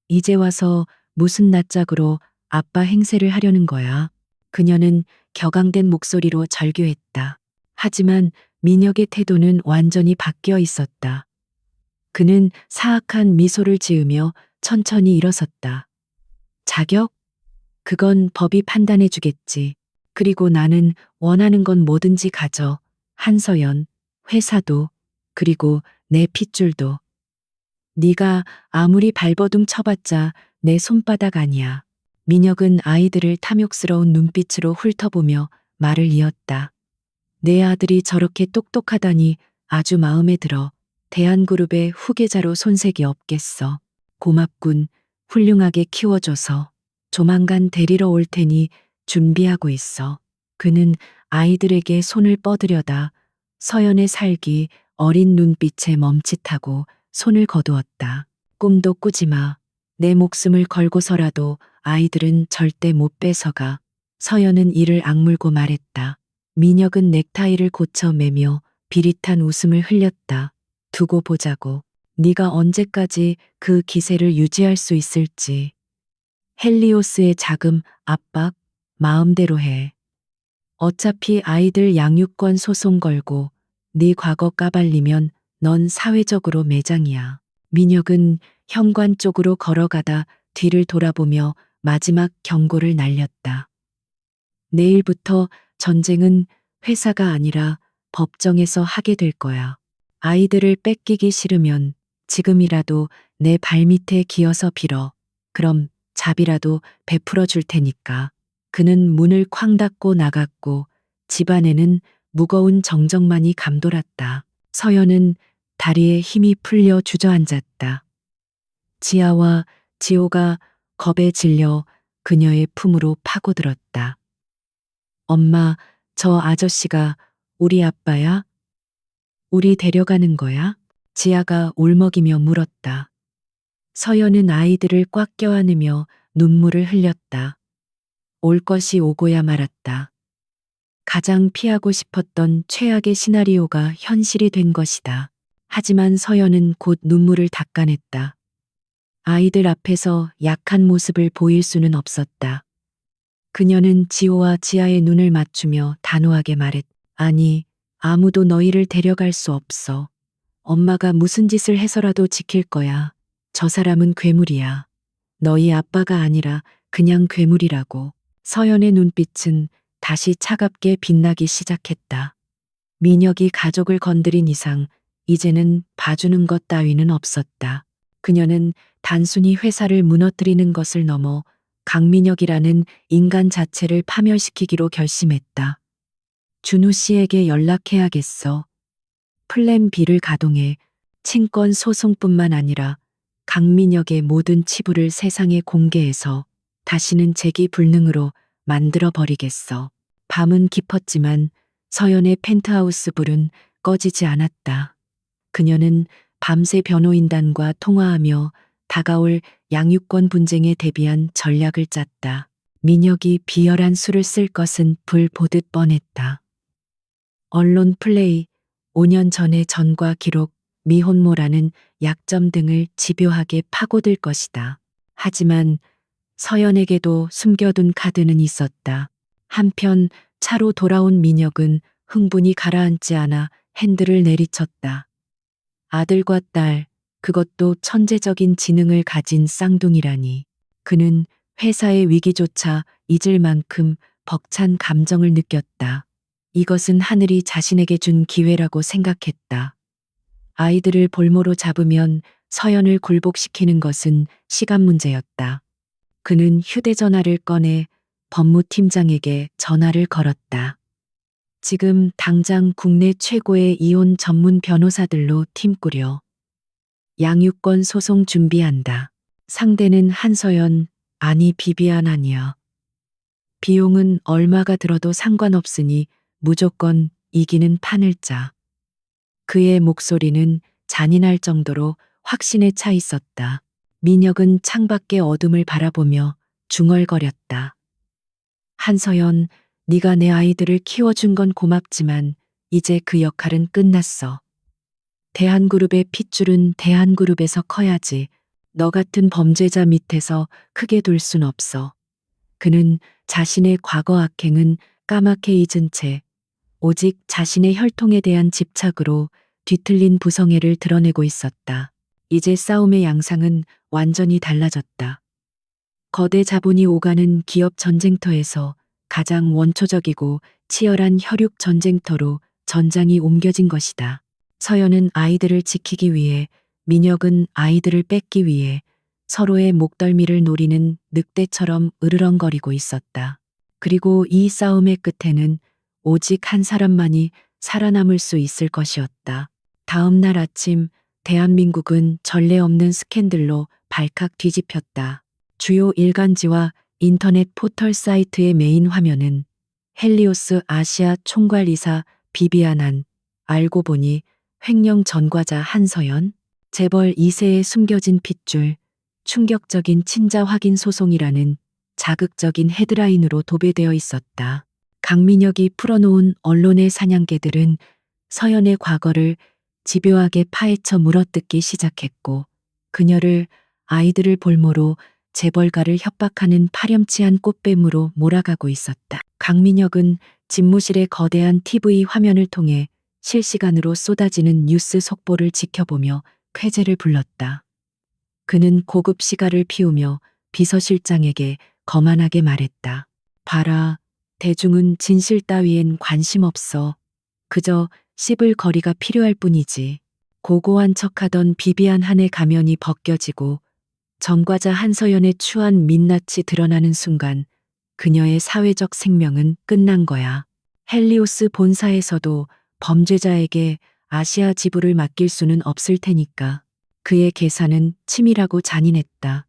Speaker 1: 이제 와서 무슨 낯짝으로 아빠 행세를 하려는 거야. 그녀는 격앙된 목소리로 절규했다. 하지만 민혁의 태도는 완전히 바뀌어 있었다. 그는 사악한 미소를 지으며 천천히 일어섰다. 자격? 그건 법이 판단해 주겠지. 그리고 나는 원하는 건 뭐든지 가져. 한서연, 회사도, 그리고 내 핏줄도. 네가 아무리 발버둥 쳐봤자 내 손바닥 아니야. 민혁은 아이들을 탐욕스러운 눈빛으로 훑어보며 말을 이었다. 내 아들이 저렇게 똑똑하다니 아주 마음에 들어. 대한그룹의 후계자로 손색이 없겠어. 고맙군. 훌륭하게 키워줘서. 조만간 데리러 올 테니 준비하고 있어. 그는 아이들에게 손을 뻗으려다 서연의 살기 어린 눈빛에 멈칫하고 손을 거두었다. 꿈도 꾸지 마. 내 목숨을 걸고서라도 아이들은 절대 못 뺏어가. 서연은 이를 악물고 말했다. 민혁은 넥타이를 고쳐 매며 비릿한 웃음을 흘렸다. 두고 보자고. 네가 언제까지 그 기세를 유지할 수 있을지. 헬리오스의 자금, 압박, 마음대로 해. 어차피 아이들 양육권 소송 걸고 네 과거 까발리면 넌 사회적으로 매장이야. 민혁은 현관 쪽으로 걸어가다 뒤를 돌아보며 마지막 경고를 날렸다. 내일부터 전쟁은 회사가 아니라 법정에서 하게 될 거야. 아이들을 뺏기기 싫으면 지금이라도 내 발밑에 기어서 빌어. 그럼 잡이라도 베풀어 줄 테니까. 그는 문을 쾅 닫고 나갔고 집안에는 무거운 정적만이 감돌았다. 서연은 다리에 힘이 풀려 주저앉았다. 지아와 지호가 겁에 질려 그녀의 품으로 파고들었다. 엄마, 저 아저씨가 우리 아빠야? 우리 데려가는 거야? 지아가 울먹이며 물었다. 서연은 아이들을 꽉 껴안으며 눈물을 흘렸다. 올 것이 오고야 말았다. 가장 피하고 싶었던 최악의 시나리오가 현실이 된 것이다. 하지만 서연은 곧 눈물을 닦아냈다. 아이들 앞에서 약한 모습을 보일 수는 없었다. 그녀는 지호와 지아의 눈을 맞추며 단호하게 말했다. 아니, 아무도 너희를 데려갈 수 없어. 엄마가 무슨 짓을 해서라도 지킬 거야. 저 사람은 괴물이야. 너희 아빠가 아니라 그냥 괴물이라고. 서연의 눈빛은 다시 차갑게 빛나기 시작했다. 민혁이 가족을 건드린 이상 이제는 봐주는 것 따위는 없었다. 그녀는 단순히 회사를 무너뜨리는 것을 넘어 강민혁이라는 인간 자체를 파멸시키기로 결심했다. 준우 씨에게 연락해야겠어. 플랜 B를 가동해 친권 소송뿐만 아니라 강민혁의 모든 치부를 세상에 공개해서 다시는 재기 불능으로 만들어 버리겠어. 밤은 깊었지만 서연의 펜트하우스 불은 꺼지지 않았다. 그녀는 밤새 변호인단과 통화하며 다가올 양육권 분쟁에 대비한 전략을 짰다. 민혁이 비열한 수를 쓸 것은 불 보듯 뻔했다. 언론 플레이, 5년 전의 전과 기록, 미혼모라는 약점 등을 집요하게 파고들 것이다. 하지만 서연에게도 숨겨둔 카드는 있었다. 한편 차로 돌아온 민혁은 흥분이 가라앉지 않아 핸들을 내리쳤다. 아들과 딸, 그것도 천재적인 지능을 가진 쌍둥이라니. 그는 회사의 위기조차 잊을 만큼 벅찬 감정을 느꼈다. 이것은 하늘이 자신에게 준 기회라고 생각했다. 아이들을 볼모로 잡으면 서연을 굴복시키는 것은 시간 문제였다. 그는 휴대전화를 꺼내 법무팀장에게 전화를 걸었다. 지금 당장 국내 최고의 이혼 전문 변호사들로 팀 꾸려. 양육권 소송 준비한다. 상대는 한서연, 아니 비비안 아니야. 비용은 얼마가 들어도 상관없으니 무조건 이기는 판을 짜. 그의 목소리는 잔인할 정도로 확신에 차 있었다. 민혁은 창밖의 어둠을 바라보며 중얼거렸다. 한서연, 네가 내 아이들을 키워준 건 고맙지만 이제 그 역할은 끝났어. 대한그룹의 핏줄은 대한그룹에서 커야지. 너 같은 범죄자 밑에서 크게 둘 순 없어. 그는 자신의 과거 악행은 까맣게 잊은 채 오직 자신의 혈통에 대한 집착으로 뒤틀린 부성애를 드러내고 있었다. 이제 싸움의 양상은 완전히 달라졌다. 거대 자본이 오가는 기업 전쟁터에서 가장 원초적이고 치열한 혈육 전쟁터로 전장이 옮겨진 것이다. 서연은 아이들을 지키기 위해, 민혁은 아이들을 뺏기 위해 서로의 목덜미를 노리는 늑대처럼 으르렁거리고 있었다. 그리고 이 싸움의 끝에는 오직 한 사람만이 살아남을 수 있을 것이었다. 다음 날 아침 대한민국은 전례 없는 스캔들로 발칵 뒤집혔다. 주요 일간지와 인터넷 포털 사이트의 메인 화면은 헬리오스 아시아 총괄이사 비비안, 알고 보니 횡령 전과자 한서연, 재벌 2세에 숨겨진 핏줄, 충격적인 친자 확인 소송이라는 자극적인 헤드라인으로 도배되어 있었다. 강민혁이 풀어놓은 언론의 사냥개들은 서연의 과거를 집요하게 파헤쳐 물어뜯기 시작했고, 그녀를 아이들을 볼모로 재벌가를 협박하는 파렴치한 꽃뱀으로 몰아가고 있었다. 강민혁은 집무실의 거대한 TV 화면을 통해 실시간으로 쏟아지는 뉴스 속보를 지켜보며 쾌재를 불렀다. 그는 고급 시가를 피우며 비서실장에게 거만하게 말했다. 봐라, 대중은 진실 따위엔 관심 없어. 그저 씹을 거리가 필요할 뿐이지. 고고한 척하던 비비안 한의 가면이 벗겨지고 전과자 한서연의 추한 민낯이 드러나는 순간 그녀의 사회적 생명은 끝난 거야. 헬리오스 본사에서도 범죄자에게 아시아 지부를 맡길 수는 없을 테니까. 그의 계산은 치밀하고 잔인했다.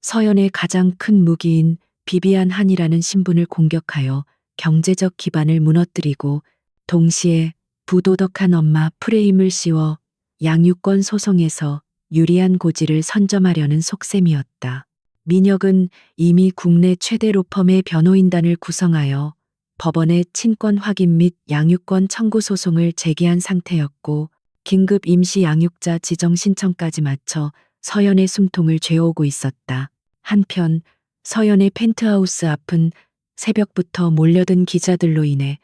Speaker 1: 서연의 가장 큰 무기인 비비안 한이라는 신분을 공격하여 경제적 기반을 무너뜨리고 동시에 부도덕한 엄마 프레임을 씌워 양육권 소송에서 유리한 고지를 선점하려는 속셈이었다. 민혁은 이미 국내 최대 로펌의 변호인단을 구성하여 법원에 친권 확인 및 양육권 청구 소송을 제기한 상태였고, 긴급 임시 양육자 지정 신청까지 마쳐 서연의 숨통을 죄어오고 있었다. 한편 서연의 펜트하우스 앞은 새벽부터 몰려든 기자들로 인해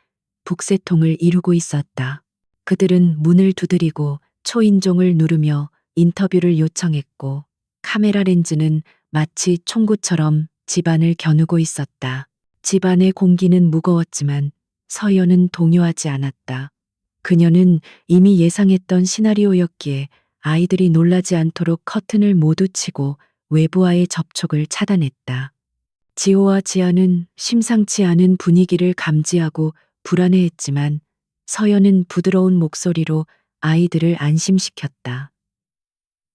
Speaker 1: 북새통을 이루고 있었다. 그들은 문을 두드리고 초인종을 누르며 인터뷰를 요청했고, 카메라 렌즈는 마치 총구처럼 집안을 겨누고 있었다. 집안의 공기는 무거웠지만 서연은 동요하지 않았다. 그녀는 이미 예상했던 시나리오였기에 아이들이 놀라지 않도록 커튼을 모두 치고 외부와의 접촉을 차단했다. 지호와 지아는 심상치 않은 분위기를 감지하고 불안해했지만 서연은 부드러운 목소리로 아이들을 안심시켰다.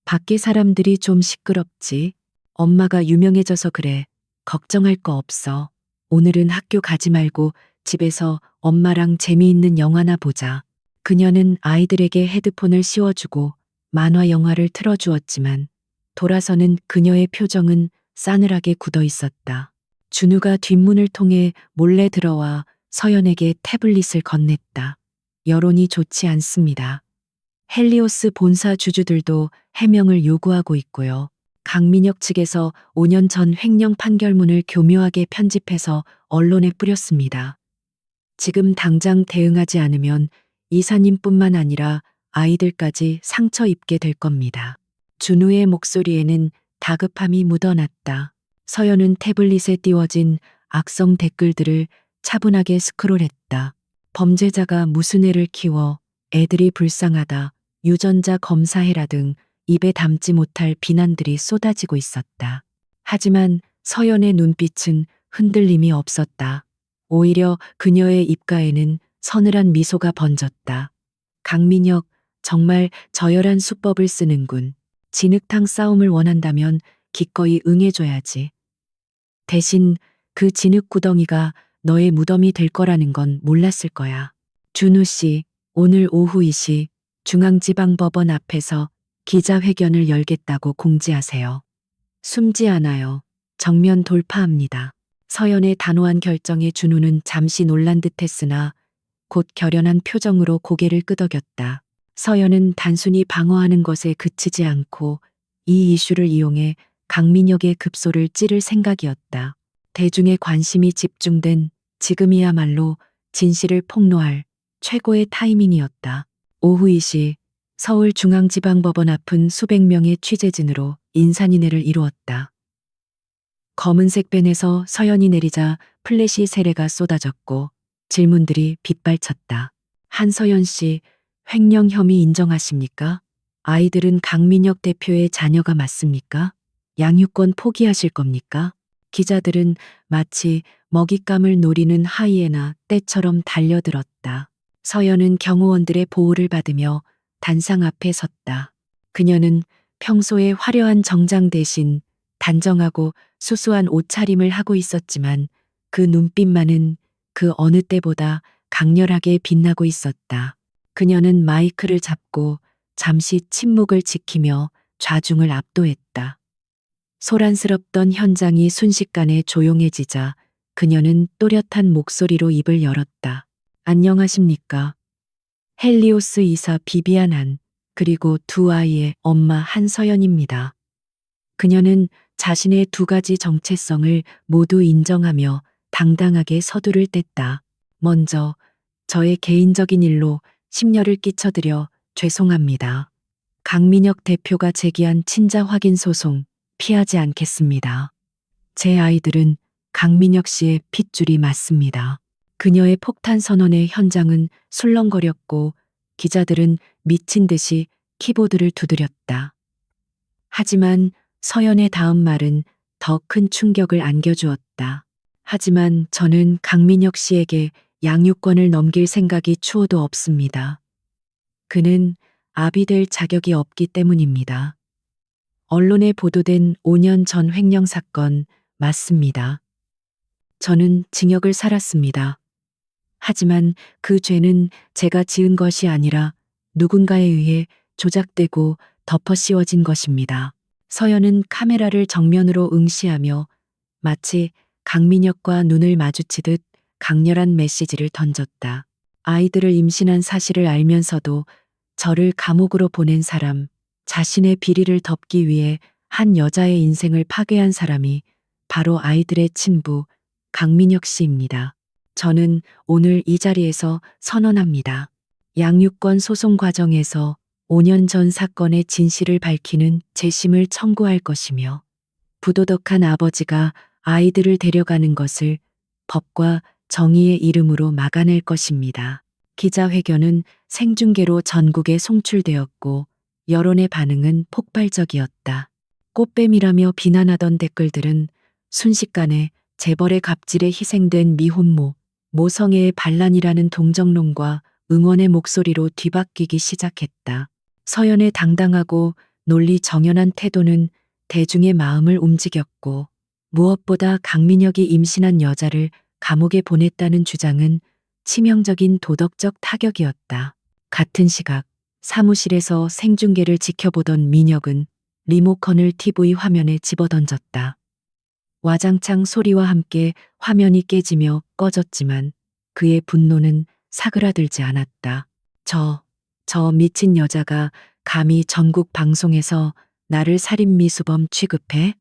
Speaker 1: 밖에 사람들이 좀 시끄럽지. 엄마가 유명해져서 그래. 걱정할 거 없어. 오늘은 학교 가지 말고 집에서 엄마랑 재미있는 영화나 보자. 그녀는 아이들에게 헤드폰을 씌워주고 만화 영화를 틀어주었지만 돌아서는 그녀의 표정은 싸늘하게 굳어 있었다. 준우가 뒷문을 통해 몰래 들어와 서연에게 태블릿을 건넸다. 여론이 좋지 않습니다. 헬리오스 본사 주주들도 해명을 요구하고 있고요. 강민혁 측에서 5년 전 횡령 판결문을 교묘하게 편집해서 언론에 뿌렸습니다. 지금 당장 대응하지 않으면 이사님뿐만 아니라 아이들까지 상처 입게 될 겁니다. 준우의 목소리에는 다급함이 묻어났다. 서연은 태블릿에 띄워진 악성 댓글들을 차분하게 스크롤했다. 범죄자가 무슨 애를 키워, 애들이 불쌍하다, 유전자 검사해라 등 입에 담지 못할 비난들이 쏟아지고 있었다. 하지만 서연의 눈빛은 흔들림이 없었다. 오히려 그녀의 입가에는 서늘한 미소가 번졌다. 강민혁, 정말 저열한 수법을 쓰는군. 진흙탕 싸움을 원한다면 기꺼이 응해줘야지. 대신 그 진흙구덩이가 너의 무덤이 될 거라는 건 몰랐을 거야. 준우 씨, 오늘 오후 2시 중앙지방법원 앞에서 기자회견을 열겠다고 공지하세요. 숨지 않아요. 정면 돌파합니다. 서연의 단호한 결정에 준우는 잠시 놀란 듯했으나 곧 결연한 표정으로 고개를 끄덕였다. 서연은 단순히 방어하는 것에 그치지 않고 이 이슈를 이용해 강민혁의 급소를 찌를 생각이었다. 대중의 관심이 집중된 지금이야말로 진실을 폭로할 최고의 타이밍이었다. 오후 2시 서울중앙지방법원 앞은 수백 명의 취재진으로 인산인해를 이루었다. 검은색 밴에서 서연이 내리자 플래시 세례가 쏟아졌고 질문들이 빗발쳤다. 한서연 씨, 횡령 혐의 인정하십니까? 아이들은 강민혁 대표의 자녀가 맞습니까? 양육권 포기하실 겁니까? 기자들은 마치 먹잇감을 노리는 하이에나 떼처럼 달려들었다. 서연은 경호원들의 보호를 받으며 단상 앞에 섰다. 그녀는 평소에 화려한 정장 대신 단정하고 수수한 옷차림을 하고 있었지만 그 눈빛만은 그 어느 때보다 강렬하게 빛나고 있었다. 그녀는 마이크를 잡고 잠시 침묵을 지키며 좌중을 압도했다. 소란스럽던 현장이 순식간에 조용해지자 그녀는 또렷한 목소리로 입을 열었다. 안녕하십니까. 헬리오스 이사 비비안 한, 그리고 두 아이의 엄마 한서연입니다. 그녀는 자신의 두 가지 정체성을 모두 인정하며 당당하게 서두를 뗐다. 먼저 저의 개인적인 일로 심려를 끼쳐드려 죄송합니다. 강민혁 대표가 제기한 친자 확인 소송 피하지 않겠습니다. 제 아이들은 강민혁 씨의 핏줄이 맞습니다. 그녀의 폭탄 선언의 현장은 술렁거렸고 기자들은 미친 듯이 키보드를 두드렸다. 하지만 서연의 다음 말은 더 큰 충격을 안겨주었다. 하지만 저는 강민혁 씨에게 양육권을 넘길 생각이 추호도 없습니다. 그는 아비 될 자격이 없기 때문입니다. 언론에 보도된 5년 전 횡령 사건 맞습니다. 저는 징역을 살았습니다. 하지만 그 죄는 제가 지은 것이 아니라 누군가에 의해 조작되고 덮어씌워진 것입니다. 서연은 카메라를 정면으로 응시하며 마치 강민혁과 눈을 마주치듯 강렬한 메시지를 던졌다. 아이들을 임신한 사실을 알면서도 저를 감옥으로 보낸 사람, 자신의 비리를 덮기 위해 한 여자의 인생을 파괴한 사람이 바로 아이들의 친부 강민혁 씨입니다. 저는 오늘 이 자리에서 선언합니다. 양육권 소송 과정에서 5년 전 사건의 진실을 밝히는 재심을 청구할 것이며 부도덕한 아버지가 아이들을 데려가는 것을 법과 정의의 이름으로 막아낼 것입니다. 기자회견은 생중계로 전국에 송출되었고 여론의 반응은 폭발적이었다. 꽃뱀이라며 비난하던 댓글들은 순식간에 재벌의 갑질에 희생된 미혼모, 모성애의 반란이라는 동정론과 응원의 목소리로 뒤바뀌기 시작했다. 서연의 당당하고 논리 정연한 태도는 대중의 마음을 움직였고, 무엇보다 강민혁이 임신한 여자를 감옥에 보냈다는 주장은 치명적인 도덕적 타격이었다. 같은 시각 사무실에서 생중계를 지켜보던 민혁은 리모컨을 TV 화면에 집어던졌다. 와장창 소리와 함께 화면이 깨지며 꺼졌지만 그의 분노는 사그라들지 않았다. 저 미친 여자가 감히 전국 방송에서 나를 살인미수범 취급해?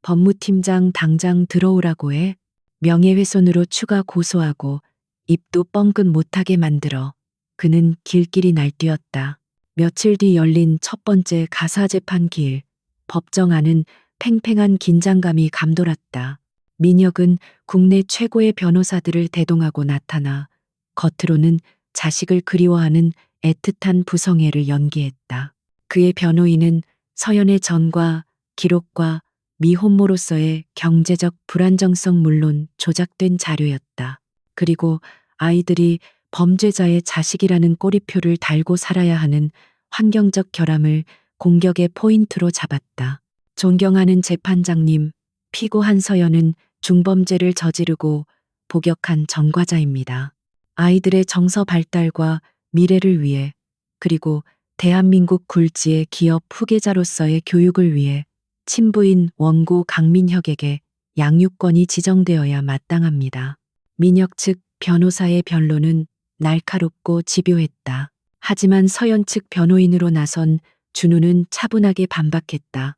Speaker 1: 법무팀장 당장 들어오라고 해. 명예훼손으로 추가 고소하고 입도 뻥끗 못하게 만들어. 그는 길길이 날뛰었다. 며칠 뒤 열린 첫 번째 가사재판 기일. 법정 안은 팽팽한 긴장감이 감돌았다. 민혁은 국내 최고의 변호사들을 대동하고 나타나 겉으로는 자식을 그리워하는 애틋한 부성애를 연기했다. 그의 변호인은 서연의 전과 기록과 미혼모로서의 경제적 불안정성 물론 조작된 자료였다. 그리고 아이들이 범죄자의 자식이라는 꼬리표를 달고 살아야 하는 환경적 결함을 공격의 포인트로 잡았다. 존경하는 재판장님, 피고 한서연은 중범죄를 저지르고 복역한 전과자입니다. 아이들의 정서 발달과 미래를 위해, 그리고 대한민국 굴지의 기업 후계자로서의 교육을 위해 친부인 원고 강민혁에게 양육권이 지정되어야 마땅합니다. 민혁 측 변호사의 변론은 날카롭고 집요했다. 하지만 서연 측 변호인으로 나선 준우는 차분하게 반박했다.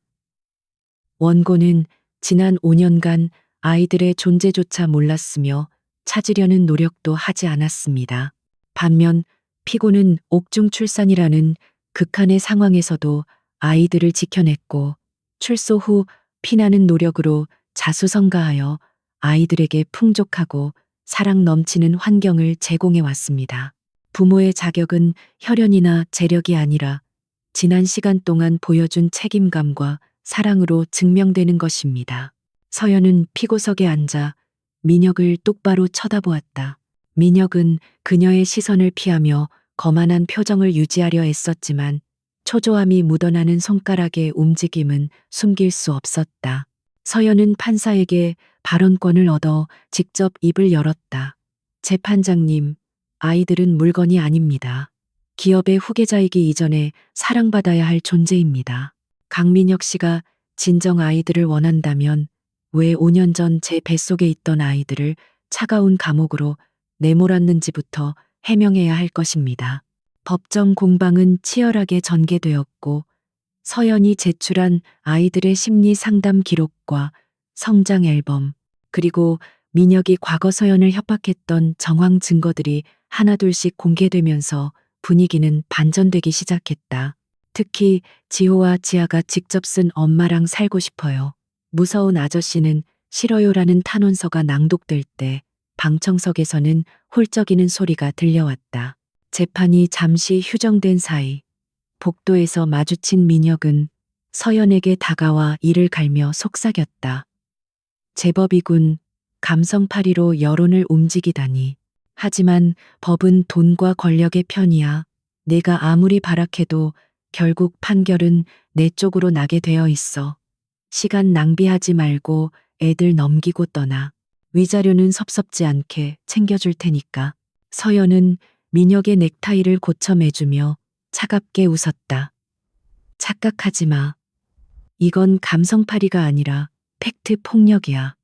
Speaker 1: 원고는 지난 5년간 아이들의 존재조차 몰랐으며 찾으려는 노력도 하지 않았습니다. 반면 피고는 옥중 출산이라는 극한의 상황에서도 아이들을 지켜냈고 출소 후 피나는 노력으로 자수성가하여 아이들에게 풍족하고 사랑 넘치는 환경을 제공해 왔습니다. 부모의 자격은 혈연이나 재력이 아니라 지난 시간 동안 보여준 책임감과 사랑으로 증명되는 것입니다. 서연은 피고석에 앉아 민혁을 똑바로 쳐다보았다. 민혁은 그녀의 시선을 피하며 거만한 표정을 유지하려 애썼지만 초조함이 묻어나는 손가락의 움직임은 숨길 수 없었다. 서연은 판사에게 발언권을 얻어 직접 입을 열었다. 재판장님, 아이들은 물건이 아닙니다. 기업의 후계자이기 이전에 사랑받아야 할 존재입니다. 강민혁 씨가 진정 아이들을 원한다면 왜 5년 전 제 뱃속에 있던 아이들을 차가운 감옥으로 내몰았는지부터 해명해야 할 것입니다. 법정 공방은 치열하게 전개되었고 서연이 제출한 아이들의 심리 상담 기록과 성장 앨범, 그리고 민혁이 과거 서연을 협박했던 정황 증거들이 하나둘씩 공개되면서 분위기는 반전되기 시작했다. 특히 지호와 지아가 직접 쓴 엄마랑 살고 싶어요. 무서운 아저씨는 싫어요라는 탄원서가 낭독될 때 방청석에서는 홀쩍이는 소리가 들려왔다. 재판이 잠시 휴정된 사이 복도에서 마주친 민혁은 서연에게 다가와 이를 갈며 속삭였다. 제법이군. 감성파리로 여론을 움직이다니. 하지만 법은 돈과 권력의 편이야. 내가 아무리 발악해도 결국 판결은 내 쪽으로 나게 되어 있어. 시간 낭비하지 말고 애들 넘기고 떠나. 위자료는 섭섭지 않게 챙겨줄 테니까. 서연은 민혁의 넥타이를 고쳐 매주며 차갑게 웃었다. 착각하지 마. 이건 감성파리가 아니라 팩트 폭력이야.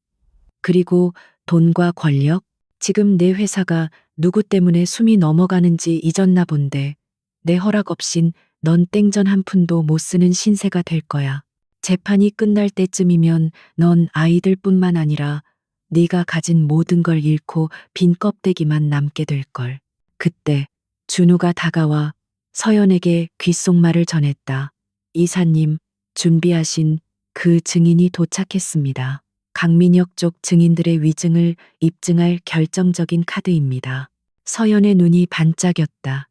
Speaker 1: 그리고 돈과 권력? 지금 내 회사가 누구 때문에 숨이 넘어가는지 잊었나 본데 내 허락 없인 넌 땡전 한 푼도 못 쓰는 신세가 될 거야. 재판이 끝날 때쯤이면 넌 아이들뿐만 아니라 네가 가진 모든 걸 잃고 빈 껍데기만 남게 될걸. 그때 준우가 다가와 서연에게 귓속말을 전했다. 이사님, 준비하신 그 증인이 도착했습니다. 강민혁 쪽 증인들의 위증을 입증할 결정적인 카드입니다. 서연의 눈이 반짝였다.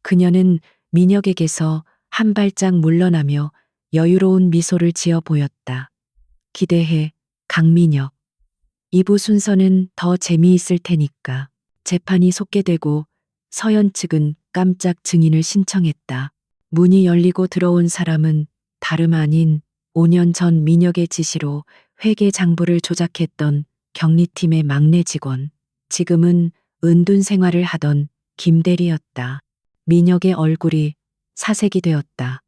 Speaker 1: 그녀는 민혁에게서 한 발짝 물러나며 여유로운 미소를 지어 보였다. 기대해, 강민혁. 2부 순서는 더 재미있을 테니까. 재판이 속개되고 서연 측은 깜짝 증인을 신청했다. 문이 열리고 들어온 사람은 다름 아닌 5년 전 민혁의 지시로 회계 장부를 조작했던 경리팀의 막내 직원, 지금은 은둔 생활을 하던 김대리였다. 민혁의 얼굴이 사색이 되었다.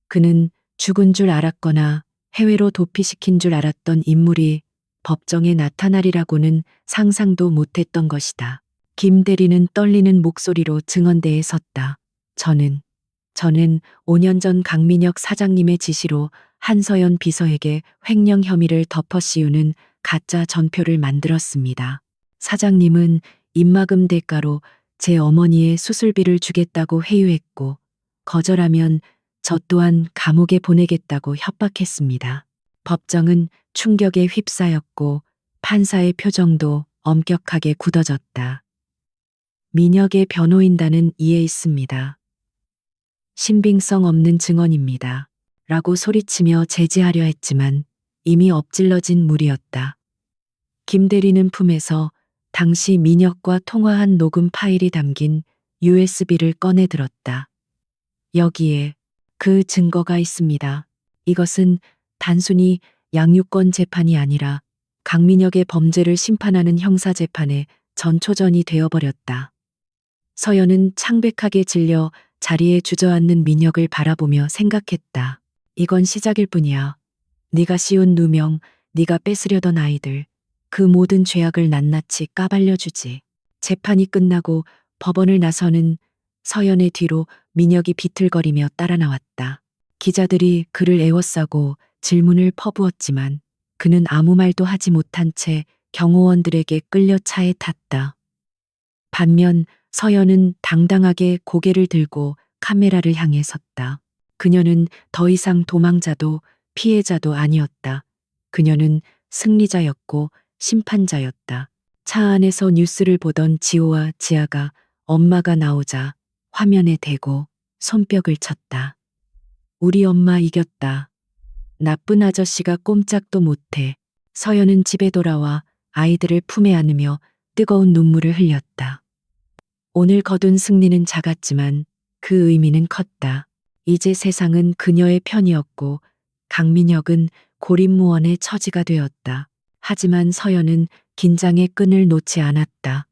Speaker 1: 그는 죽은 줄 알았거나 해외로 도피시킨 줄 알았던 인물이 법정에 나타나리라고는 상상도 못했던 것이다. 김 대리는 떨리는 목소리로 증언대에 섰다. 저는 5년 전 강민혁 사장님의 지시로 한서연 비서에게 횡령 혐의를 덮어씌우는 가짜 전표를 만들었습니다. 사장님은 입막음 대가로 제 어머니의 수술비를 주겠다고 회유했고, 거절하면 저 또한 감옥에 보내겠다고 협박했습니다. 법정은 충격에 휩싸였고 판사의 표정도 엄격하게 굳어졌다. 민혁의 변호인단은 이에 있습니다. 신빙성 없는 증언입니다. 라고 소리치며 제지하려 했지만 이미 엎질러진 물이었다. 김 대리는 품에서 당시 민혁과 통화한 녹음 파일이 담긴 USB를 꺼내 들었다. 여기에 그 증거가 있습니다. 이것은 단순히 양육권 재판이 아니라 강민혁의 범죄를 심판하는 형사재판의 전초전이 되어버렸다. 서연은 창백하게 질려 자리에 주저앉는 민혁을 바라보며 생각했다. 이건 시작일 뿐이야. 네가 씌운 누명, 네가 뺏으려던 아이들, 그 모든 죄악을 낱낱이 까발려주지. 재판이 끝나고 법원을 나서는 서연의 뒤로 민혁이 비틀거리며 따라 나왔다. 기자들이 그를 에워싸고 질문을 퍼부었지만 그는 아무 말도 하지 못한 채 경호원들에게 끌려 차에 탔다. 반면 서연은 당당하게 고개를 들고 카메라를 향해 섰다. 그녀는 더 이상 도망자도 피해자도 아니었다. 그녀는 승리자였고 심판자였다. 차 안에서 뉴스를 보던 지호와 지아가 엄마가 나오자 화면에 대고 손뼉을 쳤다. 우리 엄마 이겼다. 나쁜 아저씨가 꼼짝도 못해. 서연은 집에 돌아와 아이들을 품에 안으며 뜨거운 눈물을 흘렸다. 오늘 거둔 승리는 작았지만 그 의미는 컸다. 이제 세상은 그녀의 편이었고 강민혁은 고립무원의 처지가 되었다. 하지만 서연은 긴장의 끈을 놓지 않았다.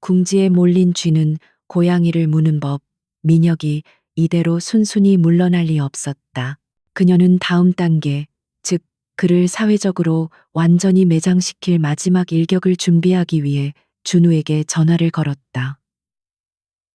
Speaker 1: 궁지에 몰린 쥐는 고양이를 무는 법, 민혁이 이대로 순순히 물러날 리 없었다. 그녀는 다음 단계, 즉 그를 사회적으로 완전히 매장시킬 마지막 일격을 준비하기 위해 준우에게 전화를 걸었다.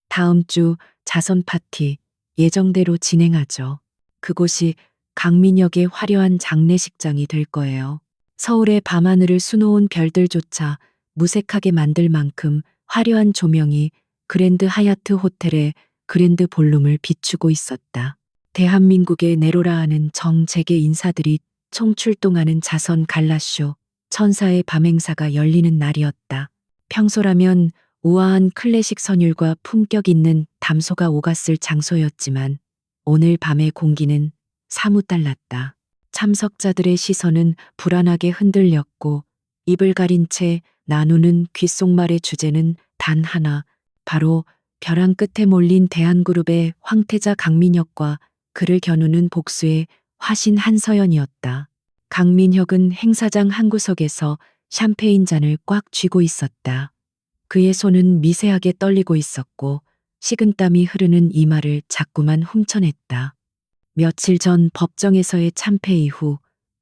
Speaker 1: 다음 주 자선 파티 예정대로 진행하죠. 그곳이 강민혁의 화려한 장례식장이 될 거예요. 서울의 밤하늘을 수놓은 별들조차 무색하게 만들 만큼 화려한 조명이 그랜드 하얏트 호텔의 그랜드 볼룸을 비추고 있었다. 대한민국의 네로라 하는 정재계 인사들이 총출동하는 자선 갈라쇼, 천사의 밤행사가 열리는 날이었다. 평소라면 우아한 클래식 선율과 품격 있는 담소가 오갔을 장소였지만 오늘 밤의 공기는 사뭇 달랐다. 참석자들의 시선은 불안하게 흔들렸고 입을 가린 채 나누는 귓속말의 주제는 단 하나, 바로 벼랑 끝에 몰린 대한그룹의 황태자 강민혁과 그를 겨누는 복수의 화신 한서연이었다. 강민혁은 행사장 한 구석에서 샴페인 잔을 꽉 쥐고 있었다. 그의 손은 미세하게 떨리고 있었고 식은땀이 흐르는 이마를 자꾸만 훔쳐냈다. 며칠 전 법정에서의 참패 이후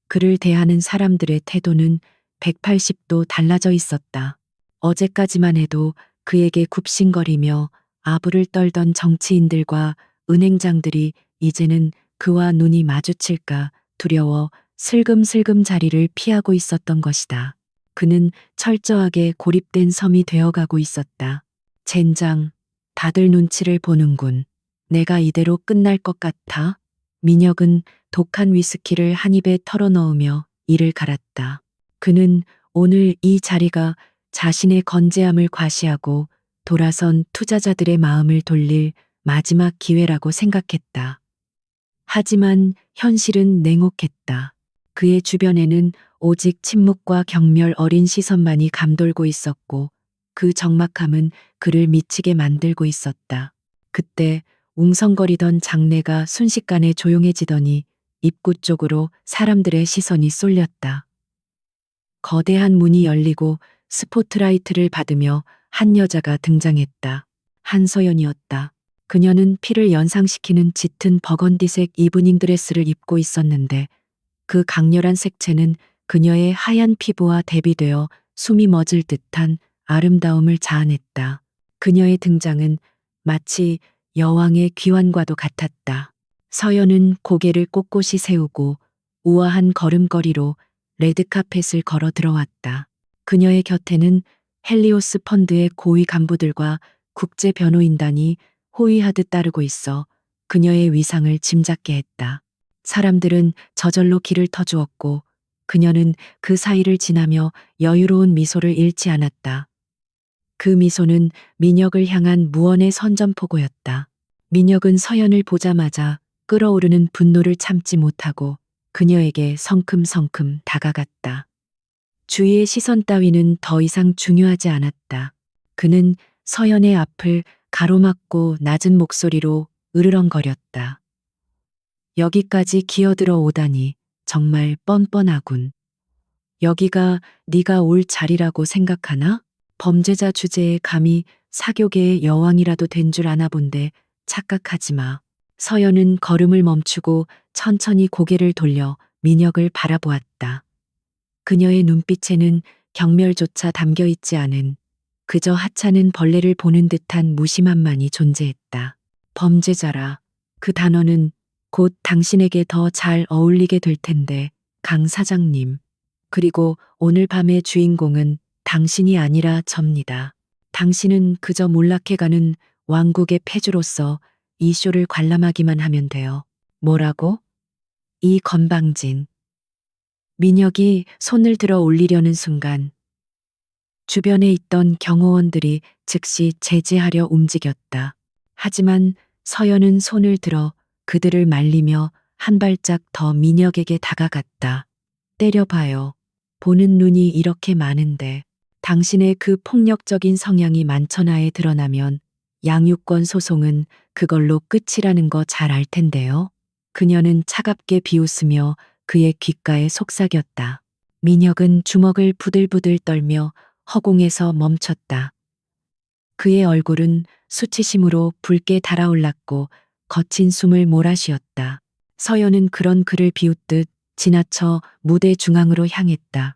Speaker 1: 그를 대하는 사람들의 태도는 180도 달라져 있었다. 어제까지만 해도 그에게 굽신거리며 아부를 떨던 정치인들과 은행장들이 이제는 그와 눈이 마주칠까 두려워 슬금슬금 자리를 피하고 있었던 것이다. 그는 철저하게 고립된 섬이 되어가고 있었다. 젠장, 다들 눈치를 보는군. 내가 이대로 끝날 것 같아? 민혁은 독한 위스키를 한 입에 털어넣으며 이를 갈았다. 그는 오늘 이 자리가 자신의 건재함을 과시하고 돌아선 투자자들의 마음을 돌릴 마지막 기회라고 생각했다. 하지만 현실은 냉혹했다. 그의 주변에는 오직 침묵과 경멸 어린 시선만이 감돌고 있었고 그 적막함은 그를 미치게 만들고 있었다. 그때 웅성거리던 장내가 순식간에 조용해지더니 입구 쪽으로 사람들의 시선이 쏠렸다. 거대한 문이 열리고 스포트라이트를 받으며 한 여자가 등장했다. 한서연이었다. 그녀는 피를 연상시키는 짙은 버건디색 이브닝 드레스를 입고 있었는데 그 강렬한 색채는 그녀의 하얀 피부와 대비되어 숨이 멎을 듯한 아름다움을 자아냈다. 그녀의 등장은 마치 여왕의 귀환과도 같았다. 서연은 고개를 꼿꼿이 세우고 우아한 걸음걸이로 레드카펫을 걸어 들어왔다. 그녀의 곁에는 헬리오스 펀드의 고위 간부들과 국제 변호인단이 호위하듯 따르고 있어 그녀의 위상을 짐작게 했다. 사람들은 저절로 길을 터주었고 그녀는 그 사이를 지나며 여유로운 미소를 잃지 않았다. 그 미소는 민혁을 향한 무언의 선전포고였다. 민혁은 서연을 보자마자 끓어오르는 분노를 참지 못하고 그녀에게 성큼성큼 다가갔다. 주위의 시선 따위는 더 이상 중요하지 않았다. 그는 서연의 앞을 가로막고 낮은 목소리로 으르렁거렸다. 여기까지 기어들어 오다니 정말 뻔뻔하군. 여기가 네가 올 자리라고 생각하나? 범죄자 주제에 감히 사교계의 여왕이라도 된 줄 아나 본데 착각하지 마. 서연은 걸음을 멈추고 천천히 고개를 돌려 민혁을 바라보았다. 그녀의 눈빛에는 경멸조차 담겨 있지 않은 그저 하찮은 벌레를 보는 듯한 무심함만이 존재했다. 범죄자라. 그 단어는 곧 당신에게 더 잘 어울리게 될 텐데, 강 사장님. 그리고 오늘 밤의 주인공은 당신이 아니라 접니다. 당신은 그저 몰락해가는 왕국의 패주로서 이 쇼를 관람하기만 하면 돼요. 뭐라고? 이 건방진. 민혁이 손을 들어 올리려는 순간 주변에 있던 경호원들이 즉시 제지하려 움직였다. 하지만 서연은 손을 들어 그들을 말리며 한 발짝 더 민혁에게 다가갔다. 때려봐요. 보는 눈이 이렇게 많은데 당신의 그 폭력적인 성향이 만천하에 드러나면 양육권 소송은 그걸로 끝이라는 거 잘 알 텐데요. 그녀는 차갑게 비웃으며 그의 귓가에 속삭였다. 민혁은 주먹을 부들부들 떨며 허공에서 멈췄다. 그의 얼굴은 수치심으로 붉게 달아올랐고 거친 숨을 몰아쉬었다. 서연은 그런 그를 비웃듯 지나쳐 무대 중앙으로 향했다.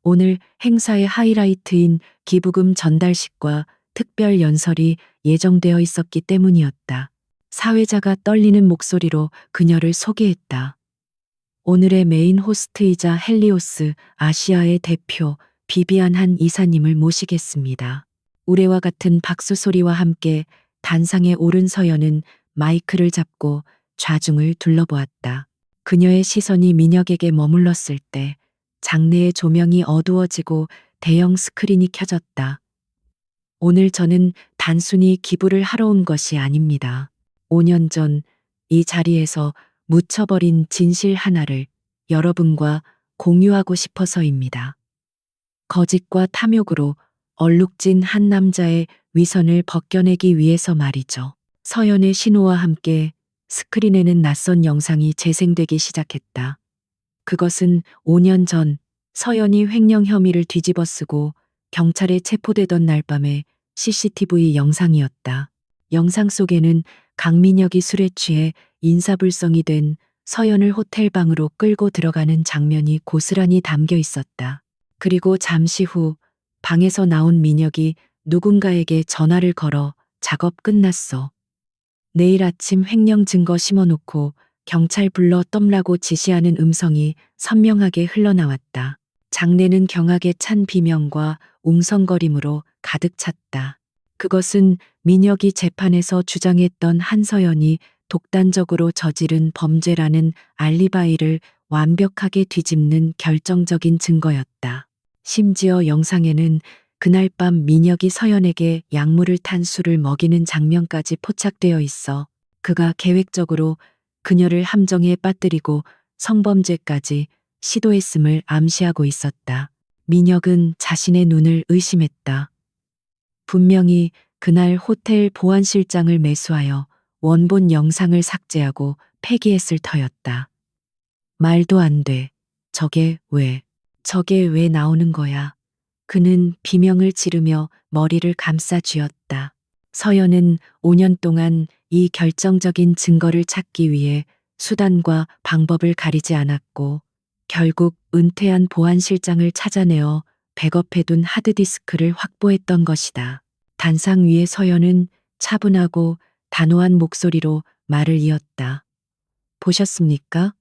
Speaker 1: 오늘 행사의 하이라이트인 기부금 전달식과 특별 연설이 예정되어 있었기 때문이었다. 사회자가 떨리는 목소리로 그녀를 소개했다. 오늘의 메인 호스트이자 헬리오스 아시아의 대표 비비안 한 이사님을 모시겠습니다. 우레와 같은 박수 소리와 함께 단상에 오른 서연은 마이크를 잡고 좌중을 둘러보았다. 그녀의 시선이 민혁에게 머물렀을 때 장내의 조명이 어두워지고 대형 스크린이 켜졌다. 오늘 저는 단순히 기부를 하러 온 것이 아닙니다. 5년 전 이 자리에서 묻혀버린 진실 하나를 여러분과 공유하고 싶어서입니다. 거짓과 탐욕으로 얼룩진 한 남자의 위선을 벗겨내기 위해서 말이죠. 서연의 신호와 함께 스크린에는 낯선 영상이 재생되기 시작했다. 그것은 5년 전 서연이 횡령 혐의를 뒤집어쓰고 경찰에 체포되던 날 밤의 CCTV 영상이었다. 영상 속에는 강민혁이 술에 취해 인사불성이 된 서연을 호텔방으로 끌고 들어가는 장면이 고스란히 담겨 있었다. 그리고 잠시 후 방에서 나온 민혁이 누군가에게 전화를 걸어 작업 끝났어. 내일 아침 횡령 증거 심어놓고 경찰 불러 덤라고 지시하는 음성이 선명하게 흘러나왔다. 장내는 경악에 찬 비명과 웅성거림으로 가득 찼다. 그것은 민혁이 재판에서 주장했던 한서연이 독단적으로 저지른 범죄라는 알리바이를 완벽하게 뒤집는 결정적인 증거였다. 심지어 영상에는 그날 밤 민혁이 서연에게 약물을 탄 술을 먹이는 장면까지 포착되어 있어 그가 계획적으로 그녀를 함정에 빠뜨리고 성범죄까지 시도했음을 암시하고 있었다. 민혁은 자신의 눈을 의심했다. 분명히 그날 호텔 보안실장을 매수하여 원본 영상을 삭제하고 폐기했을 터였다. 말도 안 돼. 저게 왜 나오는 거야? 그는 비명을 지르며 머리를 감싸 쥐었다. 서연은 5년 동안 이 결정적인 증거를 찾기 위해 수단과 방법을 가리지 않았고 결국 은퇴한 보안실장을 찾아내어 백업해둔 하드디스크를 확보했던 것이다. 단상 위에 서연은 차분하고 단호한 목소리로 말을 이었다. 보셨습니까?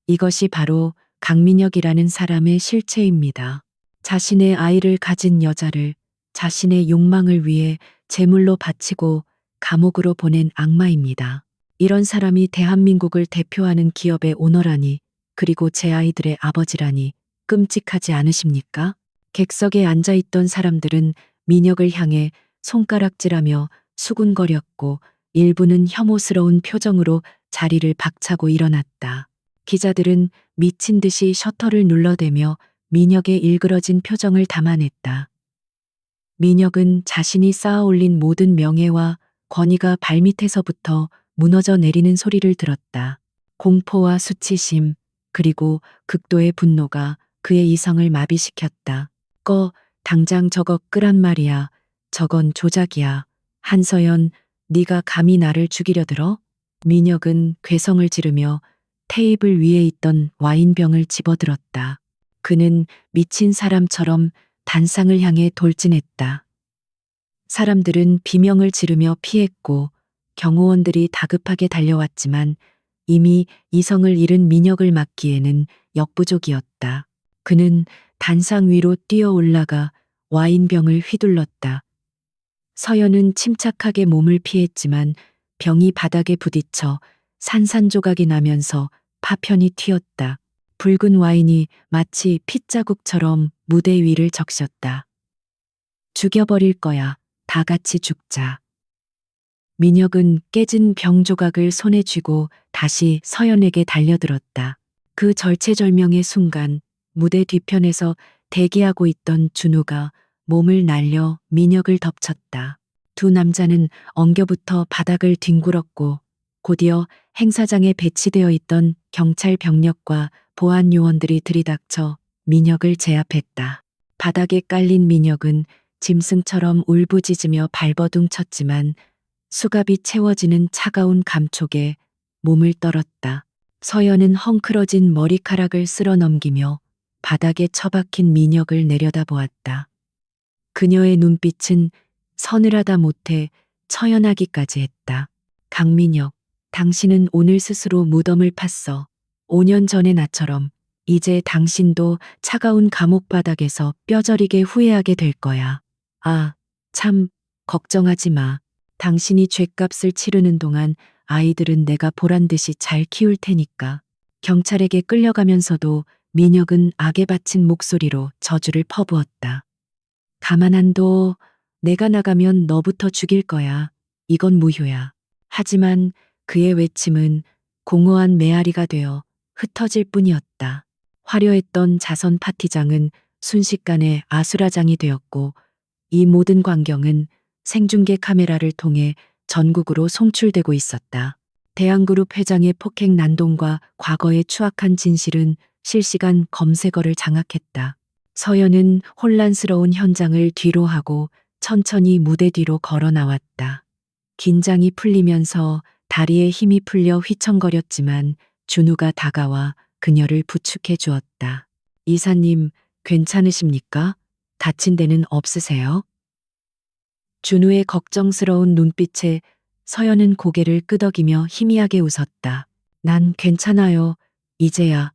Speaker 1: 이것이 바로 강민혁이라는 사람의 실체입니다. 자신의 아이를 가진 여자를 자신의 욕망을 위해 제물로 바치고 감옥으로 보낸 악마입니다. 이런 사람이 대한민국을 대표하는 기업의 오너라니, 그리고 제 아이들의 아버지라니 끔찍하지 않으십니까? 객석에 앉아있던 사람들은 민혁을 향해 손가락질하며 수군거렸고 일부는 혐오스러운 표정으로 자리를 박차고 일어났다. 기자들은 미친 듯이 셔터를 눌러대며 민혁의 일그러진 표정을 담아냈다. 민혁은 자신이 쌓아올린 모든 명예와 권위가 발밑에서부터 무너져 내리는 소리를 들었다. 공포와 수치심, 그리고 극도의 분노가 그의 이성을 마비시켰다. 당장 저거 끄란 말이야. 저건 조작이야. 한서연, 네가 감히 나를 죽이려 들어? 민혁은 괴성을 지르며 테이블 위에 있던 와인병을 집어들었다. 그는 미친 사람처럼 단상을 향해 돌진했다. 사람들은 비명을 지르며 피했고 경호원들이 다급하게 달려왔지만 이미 이성을 잃은 민혁을 막기에는 역부족이었다. 그는 단상 위로 뛰어 올라가 와인병을 휘둘렀다. 서연은 침착하게 몸을 피했지만 병이 바닥에 부딪혀 산산조각이 나면서 파편이 튀었다. 붉은 와인이 마치 핏자국처럼 무대 위를 적셨다. 죽여버릴 거야. 다 같이 죽자. 민혁은 깨진 병 조각을 손에 쥐고 다시 서연에게 달려들었다. 그 절체절명의 순간 무대 뒤편에서 대기하고 있던 준우가 몸을 날려 민혁을 덮쳤다. 두 남자는 엉겨붙어 바닥을 뒹굴었고 곧이어 행사장에 배치되어 있던 경찰 병력과 보안 요원들이 들이닥쳐 민혁을 제압했다. 바닥에 깔린 민혁은 짐승처럼 울부짖으며 발버둥 쳤지만 수갑이 채워지는 차가운 감촉에 몸을 떨었다. 서연은 헝클어진 머리카락을 쓸어 넘기며 바닥에 처박힌 민혁을 내려다보았다. 그녀의 눈빛은 서늘하다 못해 처연하기까지 했다. 강민혁, 당신은 오늘 스스로 무덤을 팠어. 5년 전의 나처럼 이제 당신도 차가운 감옥 바닥에서 뼈저리게 후회하게 될 거야. 아, 참, 걱정하지 마. 당신이 죗값을 치르는 동안 아이들은 내가 보란 듯이 잘 키울 테니까. 경찰에게 끌려가면서도 민혁은 악에 바친 목소리로 저주를 퍼부었다. 가만 안 둬. 내가 나가면 너부터 죽일 거야. 이건 무효야. 하지만 그의 외침은 공허한 메아리가 되어 흩어질 뿐이었다. 화려했던 자선 파티장은 순식간에 아수라장이 되었고 이 모든 광경은 생중계 카메라를 통해 전국으로 송출되고 있었다. 대한그룹 회장의 폭행 난동과 과거의 추악한 진실은 실시간 검색어를 장악했다. 서연은 혼란스러운 현장을 뒤로하고 천천히 무대 뒤로 걸어 나왔다. 긴장이 풀리면서 다리에 힘이 풀려 휘청거렸지만 준우가 다가와 그녀를 부축해 주었다. 이사님, 괜찮으십니까? 다친 데는 없으세요? 준우의 걱정스러운 눈빛에 서연은 고개를 끄덕이며 희미하게 웃었다. 난 괜찮아요. 이제야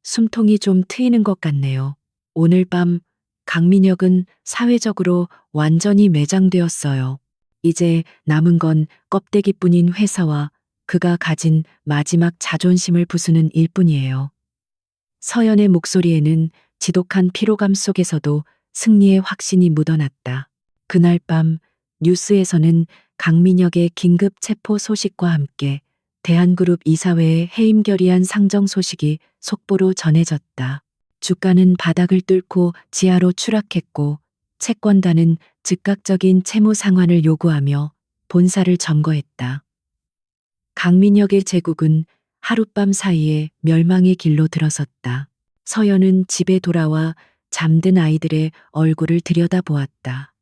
Speaker 1: 숨통이 좀 트이는 것 같네요. 오늘 밤 강민혁은 사회적으로 완전히 매장되었어요. 이제 남은 건 껍데기뿐인 회사와 그가 가진 마지막 자존심을 부수는 일뿐이에요. 서연의 목소리에는 지독한 피로감 속에서도 승리의 확신이 묻어났다. 그날 밤 뉴스에서는 강민혁의 긴급 체포 소식과 함께 대한그룹 이사회의 해임결의안 상정 소식이 속보로 전해졌다. 주가는 바닥을 뚫고 지하로 추락했고 채권단은 즉각적인 채무 상환을 요구하며 본사를 점거했다. 강민혁의 제국은 하룻밤 사이에 멸망의 길로 들어섰다. 서연은 집에 돌아와 잠든 아이들의 얼굴을 들여다보았다.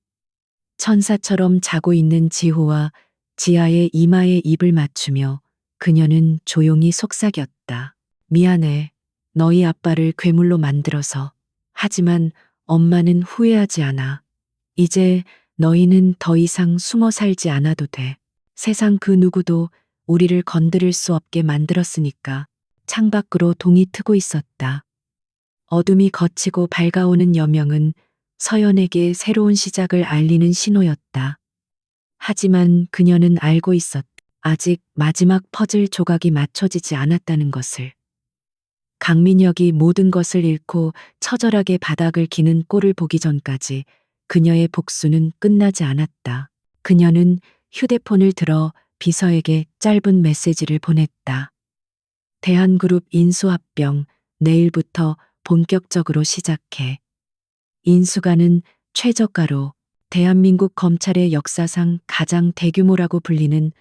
Speaker 1: 천사처럼 자고 있는 지호와 지아의 이마에 입을 맞추며 그녀는 조용히 속삭였다. 미안해. 너희 아빠를 괴물로 만들어서. 하지만 엄마는 후회하지 않아. 이제 너희는 더 이상 숨어 살지 않아도 돼. 세상 그 누구도 우리를 건드릴 수 없게 만들었으니까. 창밖으로 동이 트고 있었다. 어둠이 걷히고 밝아오는 여명은 서연에게 새로운 시작을 알리는 신호였다. 하지만 그녀는 알고 있었다. 아직 마지막 퍼즐 조각이 맞춰지지 않았다는 것을. 강민혁이 모든 것을 잃고 처절하게 바닥을 기는 꼴을 보기 전까지 그녀의 복수는 끝나지 않았다. 그녀는 휴대폰을 들어 비서에게 짧은 메시지를 보냈다. 대한그룹 인수합병, 내일부터 본격적으로 시작해. 인수가는 최저가로 대한민국 검찰의 역사상 가장 대규모라고 불리는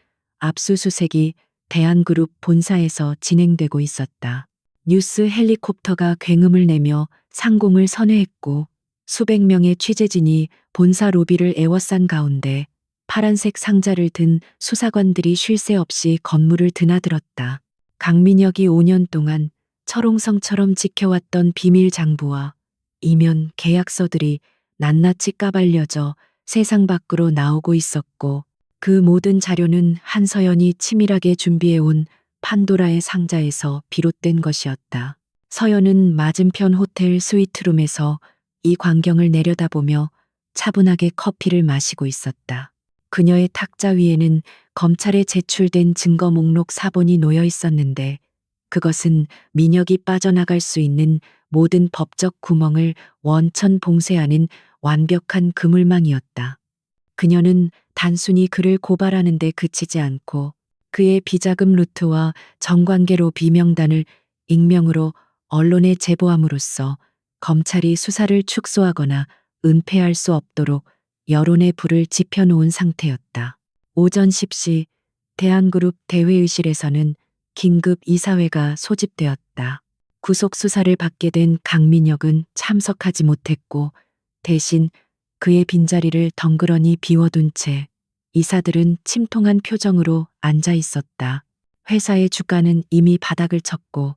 Speaker 1: 압수수색이 대한그룹 본사에서 진행되고 있었다. 뉴스 헬리콥터가 굉음을 내며 상공을 선회했고 수백 명의 취재진이 본사 로비를 에워싼 가운데 파란색 상자를 든 수사관들이 쉴 새 없이 건물을 드나들었다. 강민혁이 5년 동안 철옹성처럼 지켜왔던 비밀 장부와 이면 계약서들이 낱낱이 까발려져 세상 밖으로 나오고 있었고 그 모든 자료는 한서연이 치밀하게 준비해온 판도라의 상자에서 비롯된 것이었다. 서연은 맞은편 호텔 스위트룸에서 이 광경을 내려다보며 차분하게 커피를 마시고 있었다. 그녀의 탁자 위에는 검찰에 제출된 증거 목록 사본이 놓여 있었는데 그것은 민혁이 빠져나갈 수 있는 모든 법적 구멍을 원천 봉쇄하는 완벽한 그물망이었다. 그녀는 단순히 그를 고발하는 데 그치지 않고 그의 비자금 루트와 정관계로 비명단을 익명으로 언론에 제보함으로써 검찰이 수사를 축소하거나 은폐할 수 없도록 여론의 불을 지펴놓은 상태였다. 오전 10시 대한그룹 대회의실에서는 긴급 이사회가 소집되었다. 구속 수사를 받게 된 강민혁은 참석하지 못했고 대신 그의 빈자리를 덩그러니 비워둔 채 이사들은 침통한 표정으로 앉아 있었다. 회사의 주가는 이미 바닥을 쳤고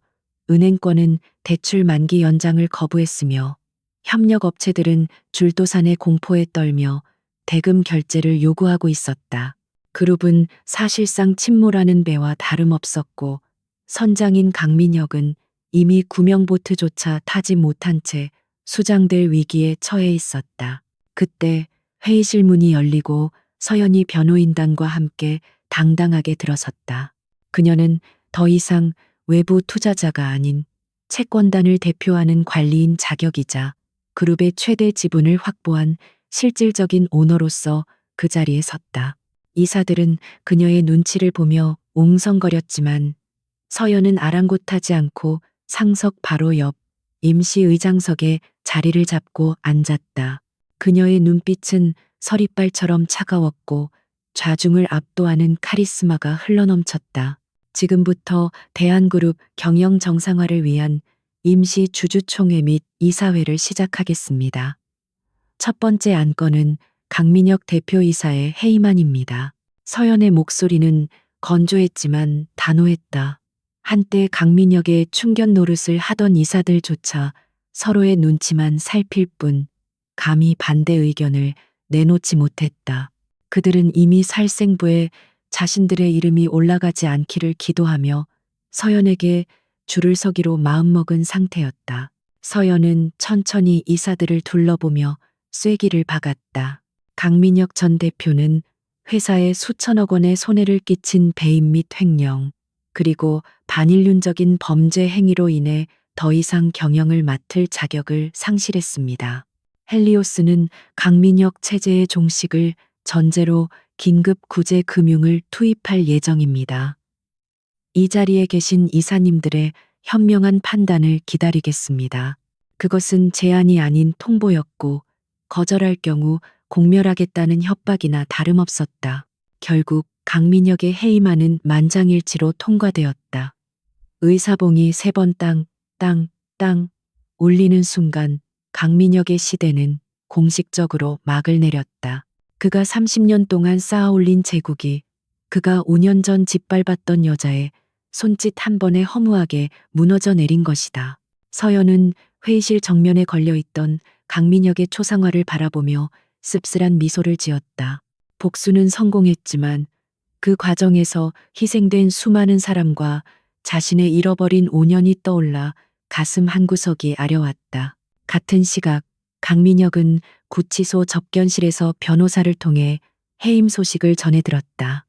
Speaker 1: 은행권은 대출 만기 연장을 거부했으며 협력업체들은 줄도산의 공포에 떨며 대금 결제를 요구하고 있었다. 그룹은 사실상 침몰하는 배와 다름없었고 선장인 강민혁은 이미 구명보트조차 타지 못한 채 수장될 위기에 처해 있었다. 그때 회의실 문이 열리고 서연이 변호인단과 함께 당당하게 들어섰다. 그녀는 더 이상 외부 투자자가 아닌 채권단을 대표하는 관리인 자격이자 그룹의 최대 지분을 확보한 실질적인 오너로서 그 자리에 섰다. 이사들은 그녀의 눈치를 보며 웅성거렸지만 서연은 아랑곳하지 않고 상석 바로 옆 임시의장석에 자리를 잡고 앉았다. 그녀의 눈빛은 서리빨처럼 차가웠고 좌중을 압도하는 카리스마가 흘러넘쳤다. 지금부터 대한그룹 경영 정상화를 위한 임시 주주총회 및 이사회를 시작하겠습니다. 첫 번째 안건은 강민혁 대표이사의 해임안입니다. 서연의 목소리는 건조했지만 단호했다. 한때 강민혁의 충견 노릇을 하던 이사들조차 서로의 눈치만 살필 뿐 감히 반대 의견을 내놓지 못했다. 그들은 이미 살생부에 자신들의 이름이 올라가지 않기를 기도하며 서연에게 줄을 서기로 마음먹은 상태였다. 서연은 천천히 이사들을 둘러보며 쐐기를 박았다. 강민혁 전 대표는 회사에 수천억 원의 손해를 끼친 배임 및 횡령, 그리고 반인륜적인 범죄 행위로 인해 더 이상 경영을 맡을 자격을 상실했습니다. 헬리오스는 강민혁 체제의 종식을 전제로 긴급 구제 금융을 투입할 예정입니다. 이 자리에 계신 이사님들의 현명한 판단을 기다리겠습니다. 그것은 제안이 아닌 통보였고 거절할 경우 공멸하겠다는 협박이나 다름없었다. 결국 강민혁의 해임안은 만장일치로 통과되었다. 의사봉이 3번 땅 울리는 순간 강민혁의 시대는 공식적으로 막을 내렸다. 그가 30년 동안 쌓아올린 제국이 그가 5년 전 짓밟았던 여자의 손짓 한 번에 허무하게 무너져 내린 것이다. 서연은 회의실 정면에 걸려있던 강민혁의 초상화를 바라보며 씁쓸한 미소를 지었다. 복수는 성공했지만 그 과정에서 희생된 수많은 사람과 자신의 잃어버린 5년이 떠올라 가슴 한구석이 아려왔다. 같은 시각 강민혁은 구치소 접견실에서 변호사를 통해 해임 소식을 전해 들었다.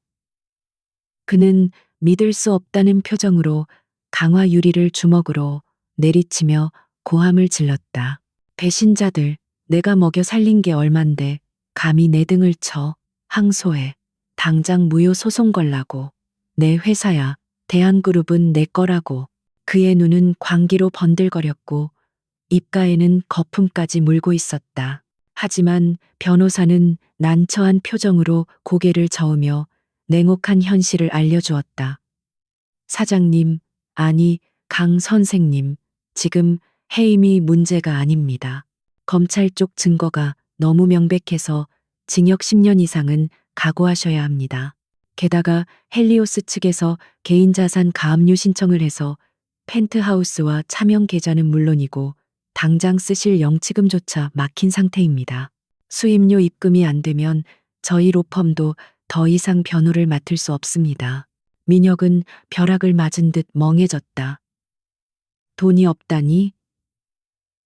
Speaker 1: 그는 믿을 수 없다는 표정으로 강화 유리를 주먹으로 내리치며 고함을 질렀다. 배신자들, 내가 먹여 살린 게 얼만데 감히 내 등을 쳐. 항소해. 당장 무효 소송 걸라고. 내 회사야. 대한그룹은 내 거라고. 그의 눈은 광기로 번들거렸고 입가에는 거품까지 물고 있었다. 하지만 변호사는 난처한 표정으로 고개를 저으며 냉혹한 현실을 알려주었다. 사장님, 아니, 강 선생님, 지금 해임이 문제가 아닙니다. 검찰 쪽 증거가 너무 명백해서 징역 10년 이상은 각오하셔야 합니다. 게다가 헬리오스 측에서 개인자산 가압류 신청을 해서 펜트하우스와 차명 계좌는 물론이고 당장 쓰실 영치금조차 막힌 상태입니다. 수임료 입금이 안 되면 저희 로펌도 더 이상 변호를 맡을 수 없습니다. 민혁은 벼락을 맞은 듯 멍해졌다. 돈이 없다니?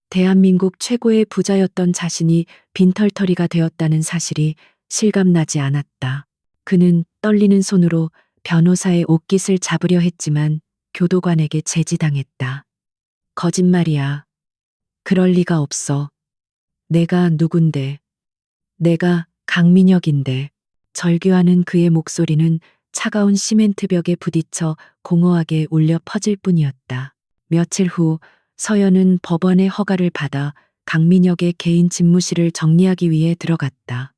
Speaker 1: 대한민국 최고의 부자였던 자신이 빈털터리가 되었다는 사실이 실감나지 않았다. 그는 떨리는 손으로 변호사의 옷깃을 잡으려 했지만 교도관에게 제지당했다. 거짓말이야. 그럴 리가 없어. 내가 누군데. 내가 강민혁인데. 절규하는 그의 목소리는 차가운 시멘트 벽에 부딪혀 공허하게 울려 퍼질 뿐이었다. 며칠 후 서연은 법원의 허가를 받아 강민혁의 개인 집무실을 정리하기 위해 들어갔다.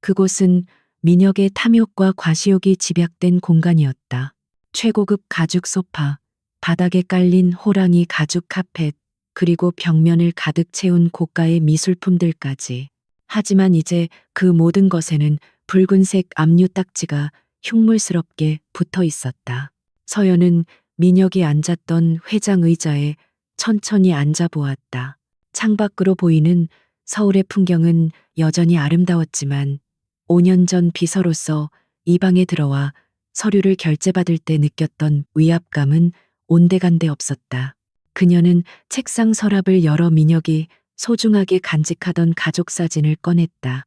Speaker 1: 그곳은 민혁의 탐욕과 과시욕이 집약된 공간이었다. 최고급 가죽 소파, 바닥에 깔린 호랑이 가죽 카펫, 그리고 벽면을 가득 채운 고가의 미술품들까지. 하지만 이제 그 모든 것에는 붉은색 압류 딱지가 흉물스럽게 붙어 있었다. 서연은 민혁이 앉았던 회장 의자에 천천히 앉아 보았다. 창밖으로 보이는 서울의 풍경은 여전히 아름다웠지만 5년 전 비서로서 이 방에 들어와 서류를 결제받을 때 느꼈던 위압감은 온데간데 없었다. 그녀는 책상 서랍을 열어 민혁이 소중하게 간직하던 가족 사진을 꺼냈다.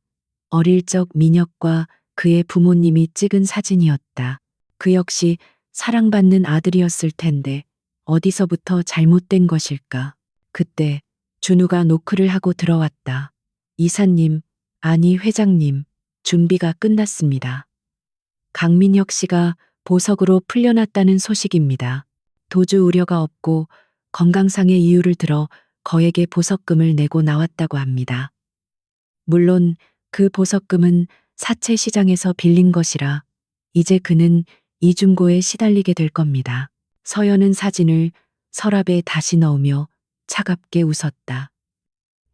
Speaker 1: 어릴 적 민혁과 그의 부모님이 찍은 사진이었다. 그 역시 사랑받는 아들이었을 텐데 어디서부터 잘못된 것일까? 그때 준우가 노크를 하고 들어왔다. 이사님, 아니 회장님, 준비가 끝났습니다. 강민혁 씨가 보석으로 풀려났다는 소식입니다. 도주 우려가 없고 건강상의 이유를 들어 거액의 보석금을 내고 나왔다고 합니다. 물론 그 보석금은 사채 시장에서 빌린 것이라 이제 그는 이중고에 시달리게 될 겁니다. 서연은 사진을 서랍에 다시 넣으며 차갑게 웃었다.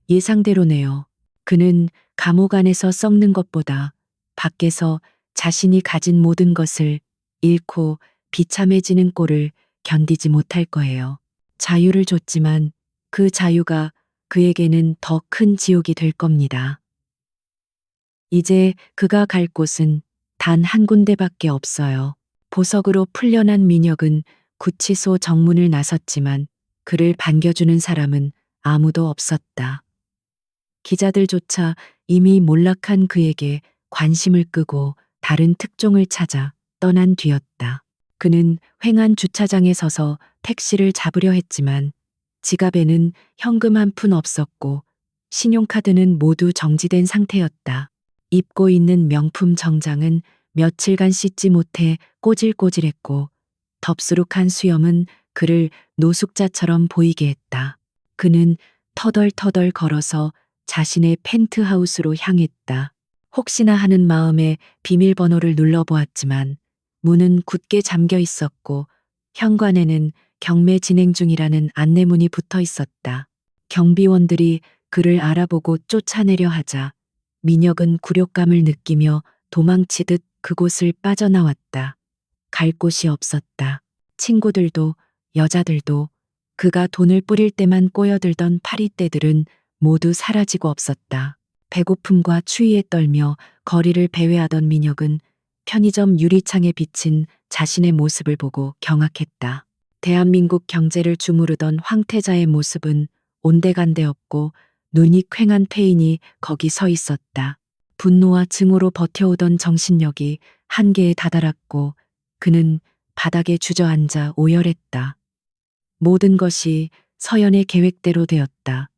Speaker 1: 예상대로네요. 그는 감옥 안에서 썩는 것보다 밖에서 자신이 가진 모든 것을 잃고 비참해지는 꼴을 견디지 못할 거예요. 자유를 줬지만 그 자유가 그에게는 더 큰 지옥이 될 겁니다. 이제 그가 갈 곳은 단 한 군데밖에 없어요. 보석으로 풀려난 민혁은 구치소 정문을 나섰지만 그를 반겨주는 사람은 아무도 없었다. 기자들조차 이미 몰락한 그에게 관심을 끄고 다른 특종을 찾아 떠난 뒤였다. 그는 횡한 주차장에 서서 택시를 잡으려 했지만 지갑에는 현금 한 푼 없었고 신용카드는 모두 정지된 상태였다. 입고 있는 명품 정장은 며칠간 씻지 못해 꼬질꼬질했고 덥수룩한 수염은 그를 노숙자처럼 보이게 했다. 그는 터덜터덜 걸어서 자신의 펜트하우스로 향했다. 혹시나 하는 마음에 비밀번호를 눌러보았지만 문은 굳게 잠겨 있었고 현관에는 경매 진행 중이라는 안내문이 붙어 있었다. 경비원들이 그를 알아보고 쫓아내려 하자 민혁은 굴욕감을 느끼며 도망치듯 그곳을 빠져나왔다. 갈 곳이 없었다. 친구들도 여자들도 그가 돈을 뿌릴 때만 꼬여들던 파리떼들은 모두 사라지고 없었다. 배고픔과 추위에 떨며 거리를 배회하던 민혁은 편의점 유리창에 비친 자신의 모습을 보고 경악했다. 대한민국 경제를 주무르던 황태자의 모습은 온데간데 없고 눈이 퀭한 폐인이 거기 서 있었다. 분노와 증오로 버텨오던 정신력이 한계에 다다랐고 그는 바닥에 주저앉아 오열했다. 모든 것이 서연의 계획대로 되었다.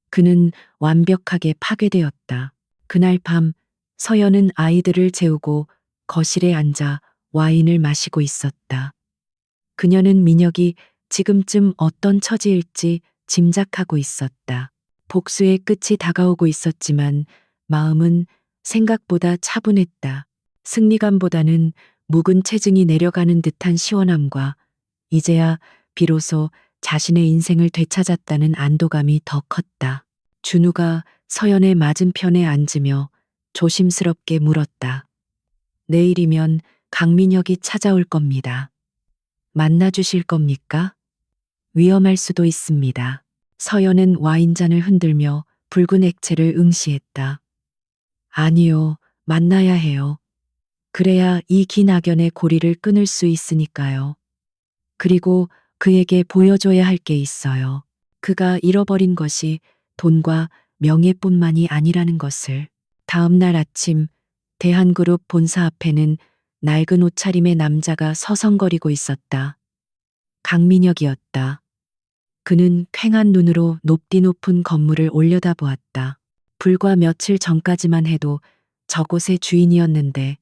Speaker 1: 그는 완벽하게 파괴되었다. 그날 밤 서연은 아이들을 재우고 거실에 앉아 와인을 마시고 있었다. 그녀는 민혁이 지금쯤 어떤 처지일지 짐작하고 있었다. 복수의 끝이 다가오고 있었지만 마음은 생각보다 차분했다. 승리감보다는 묵은 체증이 내려가는 듯한 시원함과 이제야 비로소 자신의 인생을 되찾았다는 안도감이 더 컸다. 준우가 서연의 맞은편에 앉으며 조심스럽게 물었다. 내일이면 강민혁이 찾아올 겁니다. 만나주실 겁니까? 위험할 수도 있습니다. 서연은 와인잔을 흔들며 붉은 액체를 응시했다. 아니요, 만나야 해요. 그래야 이 긴 악연의 고리를 끊을 수 있으니까요. 그리고 그에게 보여줘야 할 게 있어요. 그가 잃어버린 것이 돈과 명예뿐만이 아니라는 것을. 다음 날 아침 대한그룹 본사 앞에는 낡은 옷차림의 남자가 서성거리고 있었다. 강민혁이었다. 그는 퀭한 눈으로 높디 높은 건물을 올려다보았다. 불과 며칠 전까지만 해도 저곳의 주인이었는데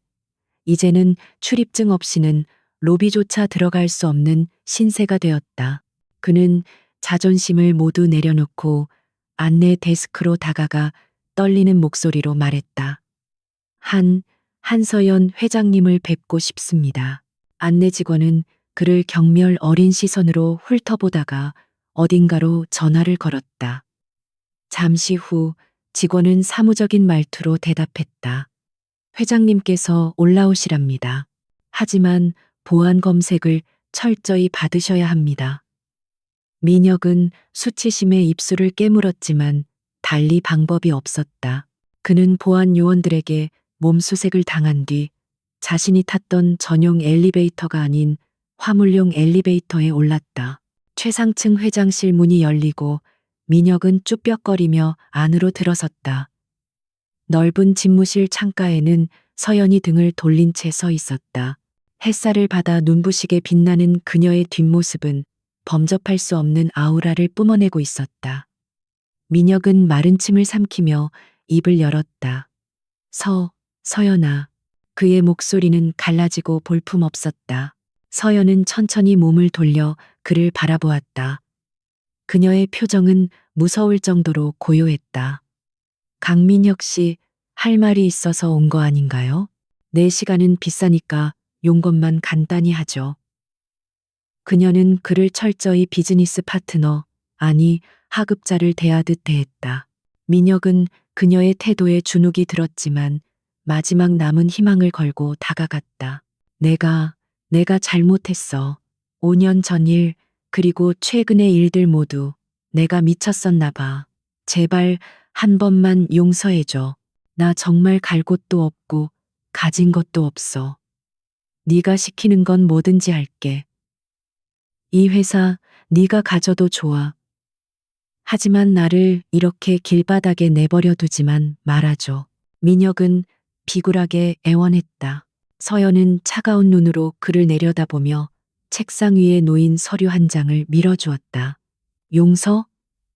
Speaker 1: 이제는 출입증 없이는 로비조차 들어갈 수 없는 신세가 되었다. 그는 자존심을 모두 내려놓고 안내 데스크로 다가가 떨리는 목소리로 말했다. 한서연 회장님을 뵙고 싶습니다. 안내 직원은 그를 경멸 어린 시선으로 훑어보다가 어딘가로 전화를 걸었다. 잠시 후 직원은 사무적인 말투로 대답했다. 회장님께서 올라오시랍니다. 하지만 보안 검색을 철저히 받으셔야 합니다. 민혁은 수치심에 입술을 깨물었지만 달리 방법이 없었다. 그는 보안 요원들에게 몸수색을 당한 뒤 자신이 탔던 전용 엘리베이터가 아닌 화물용 엘리베이터에 올랐다. 최상층 회장실 문이 열리고 민혁은 쭈뼛거리며 안으로 들어섰다. 넓은 집무실 창가에는 서연이 등을 돌린 채 서 있었다. 햇살을 받아 눈부시게 빛나는 그녀의 뒷모습은 범접할 수 없는 아우라를 뿜어내고 있었다. 민혁은 마른 침을 삼키며 입을 열었다. 서연아. 그의 목소리는 갈라지고 볼품없었다. 서연은 천천히 몸을 돌려 그를 바라보았다. 그녀의 표정은 무서울 정도로 고요했다. 강민혁 씨, 할 말이 있어서 온 거 아닌가요? 내 시간은 비싸니까 용건만 간단히 하죠. 그녀는 그를 철저히 비즈니스 파트너, 아니 하급자를 대하듯 대했다. 민혁은 그녀의 태도에 주눅이 들었지만 마지막 남은 희망을 걸고 다가갔다. 내가 잘못했어. 5년 전 일, 그리고 최근의 일들 모두 내가 미쳤었나 봐. 제발 한 번만 용서해줘. 나 정말 갈 곳도 없고 가진 것도 없어. 네가 시키는 건 뭐든지 할게. 이 회사 네가 가져도 좋아. 하지만 나를 이렇게 길바닥에 내버려 두지만 말아줘. 민혁은 비굴하게 애원했다. 서연은 차가운 눈으로 그를 내려다보며 책상 위에 놓인 서류 한 장을 밀어주었다. 용서?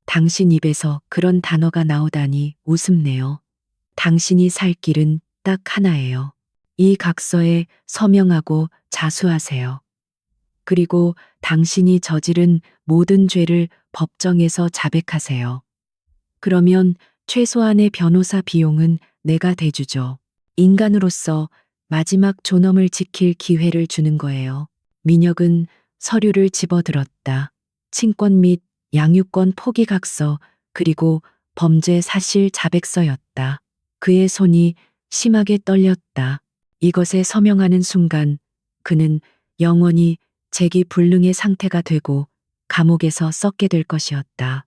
Speaker 1: 당신 입에서 그런 단어가 나오다니 우습네요. 당신이 살 길은 딱 하나예요. 이 각서에 서명하고 자수하세요. 그리고 당신이 저지른 모든 죄를 법정에서 자백하세요. 그러면 최소한의 변호사 비용은 내가 대주죠. 인간으로서 마지막 존엄을 지킬 기회를 주는 거예요. 민혁은 서류를 집어들었다. 친권 및 양육권 포기각서, 그리고 범죄 사실 자백서였다. 그의 손이 심하게 떨렸다. 이것에 서명하는 순간 그는 영원히 재기불능의 상태가 되고 감옥에서 썩게 될 것이었다.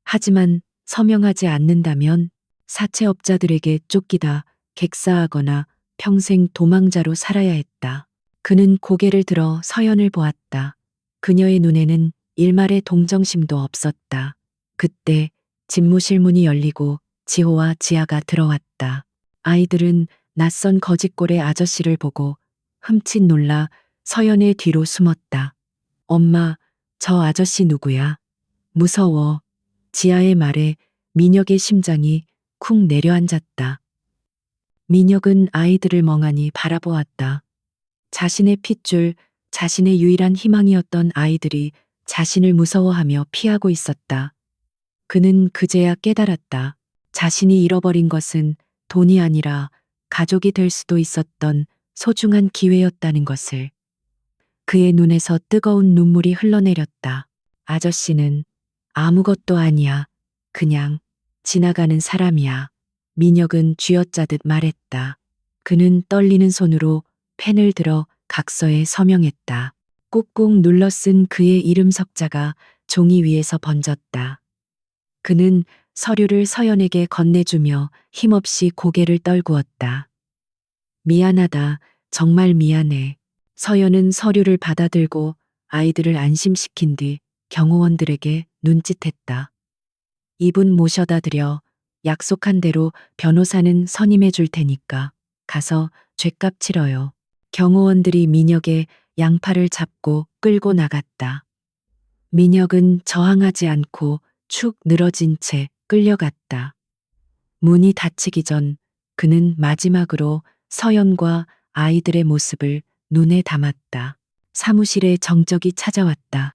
Speaker 1: 하지만 서명하지 않는다면 사채업자들에게 쫓기다 객사하거나 평생 도망자로 살아야 했다. 그는 고개를 들어 서연을 보았다. 그녀의 눈에는 일말의 동정심도 없었다. 그때 집무실 문이 열리고 지호와 지아가 들어왔다. 아이들은 낯선 거짓골의 아저씨를 보고 흠칫 놀라 서연의 뒤로 숨었다. 엄마, 저 아저씨 누구야? 무서워. 지아의 말에 민혁의 심장이 쿵 내려앉았다. 민혁은 아이들을 멍하니 바라보았다. 자신의 핏줄, 자신의 유일한 희망이었던 아이들이 자신을 무서워하며 피하고 있었다. 그는 그제야 깨달았다. 자신이 잃어버린 것은 돈이 아니라 가족이 될 수도 있었던 소중한 기회였다는 것을. 그의 눈에서 뜨거운 눈물이 흘러내렸다. 아저씨는 아무것도 아니야. 그냥 지나가는 사람이야. 민혁은 쥐어짜듯 말했다. 그는 떨리는 손으로 펜을 들어 각서에 서명했다. 꾹꾹 눌러 쓴 그의 이름 석자가 종이 위에서 번졌다. 그는 서류를 서연에게 건네주며 힘없이 고개를 떨구었다. 미안하다. 정말 미안해. 서연은 서류를 받아들고 아이들을 안심시킨 뒤 경호원들에게 눈짓했다. 이분 모셔다 드려. 약속한 대로 변호사는 선임해 줄 테니까 가서 죗값 치러요. 경호원들이 민혁의 양팔을 잡고 끌고 나갔다. 민혁은 저항하지 않고 축 늘어진 채 끌려갔다. 문이 닫히기 전 그는 마지막으로 서연과 아이들의 모습을 눈에 담았다. 사무실에 정적이 찾아왔다.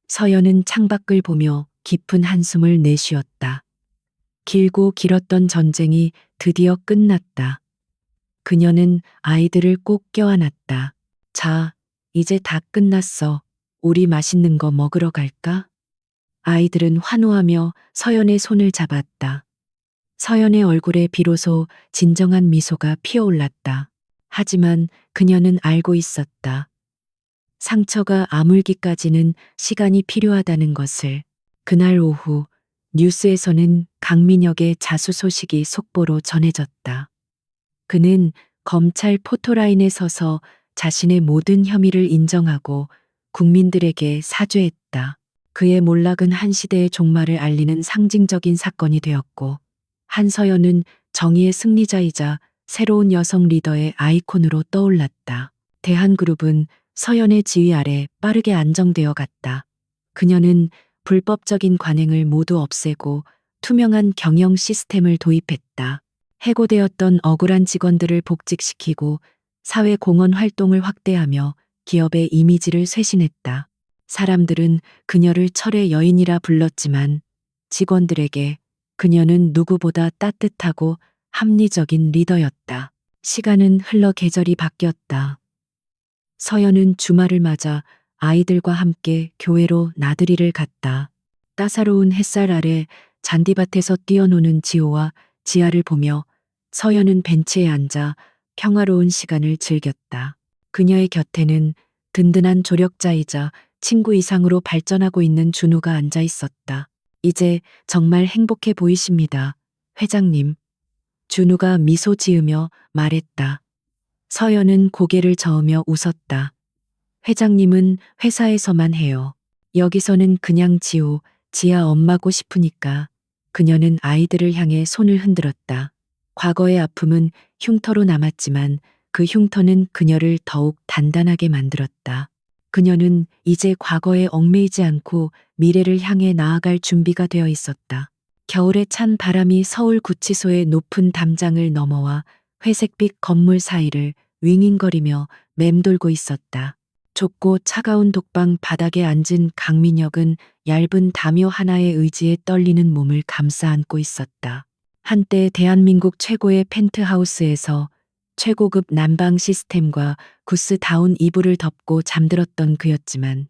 Speaker 1: 서연은 창밖을 보며 깊은 한숨을 내쉬었다. 길고 길었던 전쟁이 드디어 끝났다. 그녀는 아이들을 꼭 껴안았다. 자, 이제 다 끝났어. 우리 맛있는 거 먹으러 갈까? 아이들은 환호하며 서연의 손을 잡았다. 서연의 얼굴에 비로소 진정한 미소가 피어올랐다. 하지만 그녀는 알고 있었다. 상처가 아물기까지는 시간이 필요하다는 것을. 그날 오후 뉴스에서는 강민혁의 자수 소식이 속보로 전해졌다. 그는 검찰 포토라인에 서서 자신의 모든 혐의를 인정하고 국민들에게 사죄했다. 그의 몰락은 한 시대의 종말을 알리는 상징적인 사건이 되었고, 한서연은 정의의 승리자이자 새로운 여성 리더의 아이콘으로 떠올랐다. 대한그룹은 서연의 지휘 아래 빠르게 안정되어 갔다. 그녀는 불법적인 관행을 모두 없애고 투명한 경영 시스템을 도입했다. 해고되었던 억울한 직원들을 복직시키고 사회 공헌 활동을 확대하며 기업의 이미지를 쇄신했다. 사람들은 그녀를 철의 여인이라 불렀지만 직원들에게 그녀는 누구보다 따뜻하고 합리적인 리더였다. 시간은 흘러 계절이 바뀌었다. 서연은 주말을 맞아 아이들과 함께 교회로 나들이를 갔다. 따사로운 햇살 아래 잔디밭에서 뛰어노는 지호와 지아를 보며 서연은 벤치에 앉아 평화로운 시간을 즐겼다. 그녀의 곁에는 든든한 조력자이자 친구 이상으로 발전하고 있는 준우가 앉아 있었다. 이제 정말 행복해 보이십니다, 회장님. 준우가 미소 지으며 말했다. 서연은 고개를 저으며 웃었다. 회장님은 회사에서만 해요. 여기서는 그냥 지호, 지아 엄마고 싶으니까. 그녀는 아이들을 향해 손을 흔들었다. 과거의 아픔은 흉터로 남았지만 그 흉터는 그녀를 더욱 단단하게 만들었다. 그녀는 이제 과거에 얽매이지 않고 미래를 향해 나아갈 준비가 되어 있었다. 겨울에 찬 바람이 서울 구치소의 높은 담장을 넘어와 회색빛 건물 사이를 윙윙거리며 맴돌고 있었다. 좁고 차가운 독방 바닥에 앉은 강민혁은 얇은 담요 하나의 의지에 떨리는 몸을 감싸 안고 있었다. 한때 대한민국 최고의 펜트하우스에서 최고급 난방 시스템과 구스다운 이불을 덮고 잠들었던 그였지만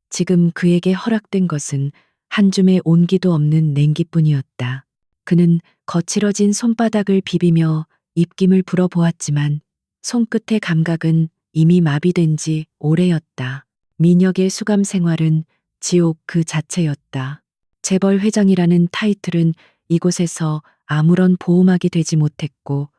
Speaker 1: 지금 그에게 허락된 것은 한 줌의 온기도 없는 냉기뿐이었다. 그는 거칠어진 손바닥을 비비며 입김을 불어보았지만 손끝의 감각은 이미 마비된 지 오래였다. 민혁의 수감 생활은 지옥 그 자체였다. 재벌 회장이라는 타이틀은 이곳에서 아무런 보호막이 되지 못했고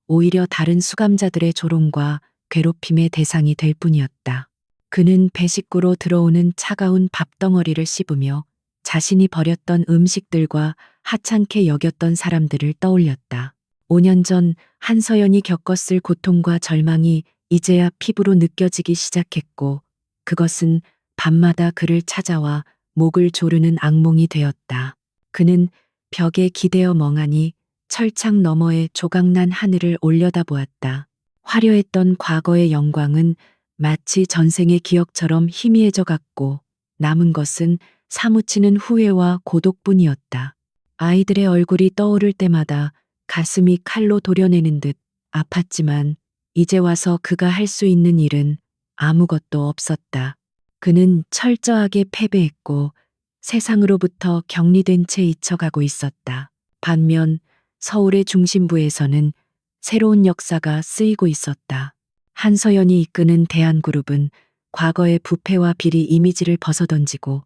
Speaker 1: 오히려 다른 수감자들의 조롱과 괴롭힘의 대상이 될 뿐이었다. 그는 배식구로 들어오는 차가운 밥덩어리를 씹으며 자신이 버렸던 음식들과 하찮게 여겼던 사람들을 떠올렸다. 5년 전 한서연이 겪었을 고통과 절망이 이제야 피부로 느껴지기 시작했고 그것은 밤마다 그를 찾아와 목을 조르는 악몽이 되었다. 그는 벽에 기대어 멍하니 철창 너머의 조각난 하늘을 올려다보았다. 화려했던 과거의 영광은 마치 전생의 기억처럼 희미해져 갔고 남은 것은 사무치는 후회와 고독뿐이었다. 아이들의 얼굴이 떠오를 때마다 가슴이 칼로 도려내는 듯 아팠지만 이제 와서 그가 할 수 있는 일은 아무것도 없었다. 그는 철저하게 패배했고 세상으로부터 격리된 채 잊혀가고 있었다. 반면 서울의 중심부에서는 새로운 역사가 쓰이고 있었다. 한서연이 이끄는 대한그룹은 과거의 부패와 비리 이미지를 벗어던지고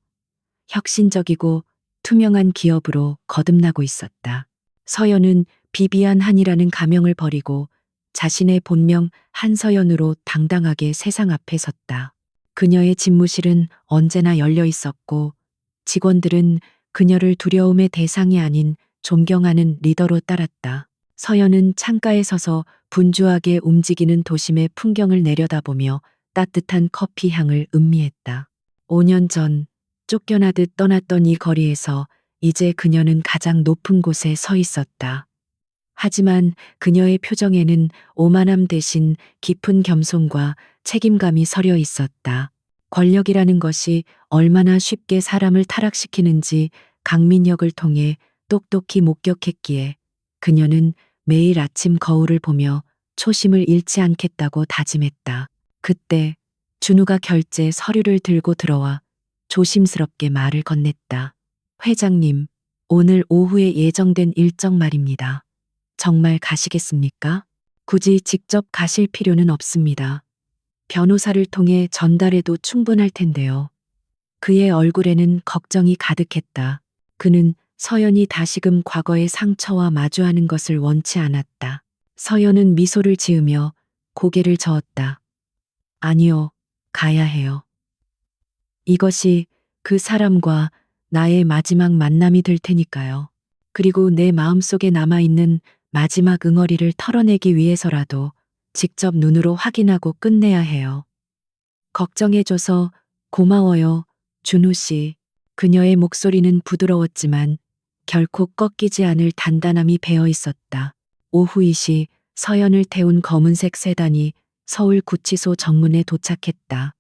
Speaker 1: 혁신적이고 투명한 기업으로 거듭나고 있었다. 서연은 비비안한이라는 가명을 버리고 자신의 본명 한서연으로 당당하게 세상 앞에 섰다. 그녀의 집무실은 언제나 열려 있었고 직원들은 그녀를 두려움의 대상이 아닌 존경하는 리더로 따랐다. 서연은 창가에 서서 분주하게 움직이는 도심의 풍경을 내려다보며 따뜻한 커피 향을 음미했다. 5년 전 쫓겨나듯 떠났던 이 거리에서 이제 그녀는 가장 높은 곳에 서 있었다. 하지만 그녀의 표정에는 오만함 대신 깊은 겸손과 책임감이 서려 있었다. 권력이라는 것이 얼마나 쉽게 사람을 타락시키는지 강민혁을 통해 똑똑히 목격했기에 그녀는 매일 아침 거울을 보며 초심을 잃지 않겠다고 다짐했다. 그때 준우가 결제 서류를 들고 들어와 조심스럽게 말을 건넸다. 회장님, 오늘 오후에 예정된 일정 말입니다. 정말 가시겠습니까? 굳이 직접 가실 필요는 없습니다. 변호사를 통해 전달해도 충분할 텐데요. 그의 얼굴에는 걱정이 가득했다. 그는 서연이 다시금 과거의 상처와 마주하는 것을 원치 않았다. 서연은 미소를 지으며 고개를 저었다. 아니요, 가야 해요. 이것이 그 사람과 나의 마지막 만남이 될 테니까요. 그리고 내 마음속에 남아있는 마지막 응어리를 털어내기 위해서라도 직접 눈으로 확인하고 끝내야 해요. 걱정해줘서 고마워요, 준우 씨. 그녀의 목소리는 부드러웠지만 결코 꺾이지 않을 단단함이 배어 있었다. 오후 2시 서연을 태운 검은색 세단이 서울 구치소 정문에 도착했다.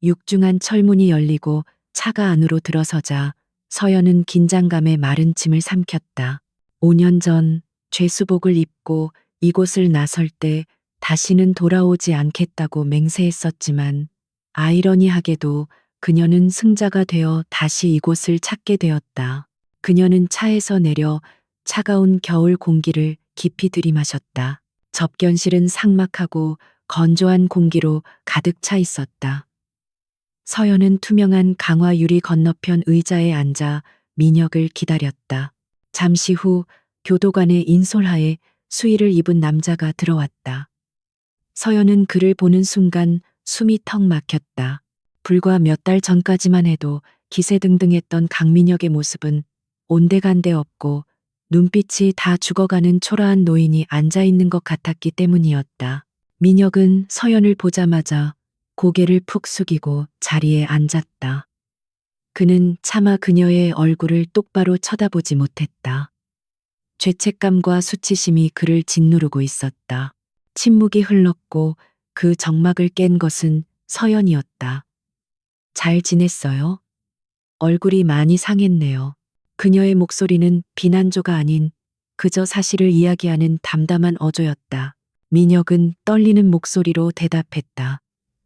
Speaker 1: 육중한 철문이 열리고 차가 안으로 들어서자 서연은 긴장감에 마른 침을 삼켰다. 5년 전 죄수복을 입고 이곳을 나설 때 다시는 돌아오지 않겠다고 맹세했었지만 아이러니하게도 그녀는 승자가 되어 다시 이곳을 찾게 되었다. 그녀는 차에서 내려 차가운 겨울 공기를 깊이 들이마셨다. 접견실은 삭막하고 건조한 공기로 가득 차 있었다. 서연은 투명한 강화 유리 건너편 의자에 앉아 민혁을 기다렸다. 잠시 후 교도관의 인솔하에 수의를 입은 남자가 들어왔다. 서연은 그를 보는 순간 숨이 턱 막혔다. 불과 몇 달 전까지만 해도 기세등등했던 강민혁의 모습은 온데간데 없고 눈빛이 다 죽어가는 초라한 노인이 앉아있는 것 같았기 때문이었다. 민혁은 서연을 보자마자 고개를 푹 숙이고 자리에 앉았다. 그는 차마 그녀의 얼굴을 똑바로 쳐다보지 못했다. 죄책감과 수치심이 그를 짓누르고 있었다. 침묵이 흘렀고 그 정막을 깬 것은 서연이었다. 잘 지냈어요? 얼굴이 많이 상했네요. 그녀의 목소리는 비난조가 아닌 그저 사실을 이야기하는 담담한 어조였다. 민혁은 떨리는 목소리로 대답했다.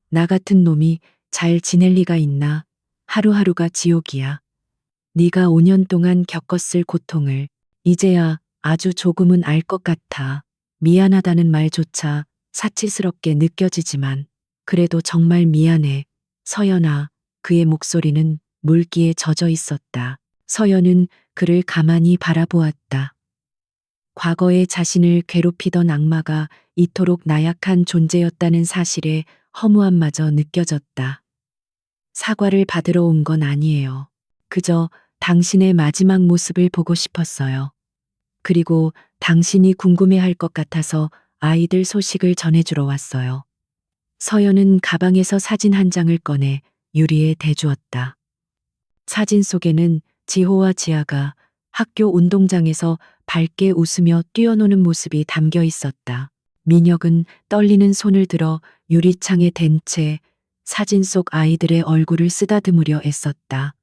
Speaker 1: 나 같은 놈이 잘 지낼 리가 있나? 하루하루가 지옥이야. 네가 5년 동안 겪었을 고통을 이제야 아주 조금은 알 것 같아. 미안하다는 말조차 사치스럽게 느껴지지만 그래도 정말 미안해. 서연아. 그의 목소리는 물기에 젖어 있었다. 서연은 그를 가만히 바라보았다. 과거에 자신을 괴롭히던 악마가 이토록 나약한 존재였다는 사실에 허무함마저 느껴졌다. 사과를 받으러 온 건 아니에요. 그저 당신의 마지막 모습을 보고 싶었어요. 그리고 당신이 궁금해할 것 같아서 아이들 소식을 전해주러 왔어요. 서연은 가방에서 사진 한 장을 꺼내 유리에 대주었다. 사진 속에는 지호와 지아가 학교 운동장에서 밝게 웃으며 뛰어노는 모습이 담겨 있었다. 민혁은 떨리는 손을 들어 유리창에 댄 채 사진 속 아이들의 얼굴을 쓰다듬으려 애썼다.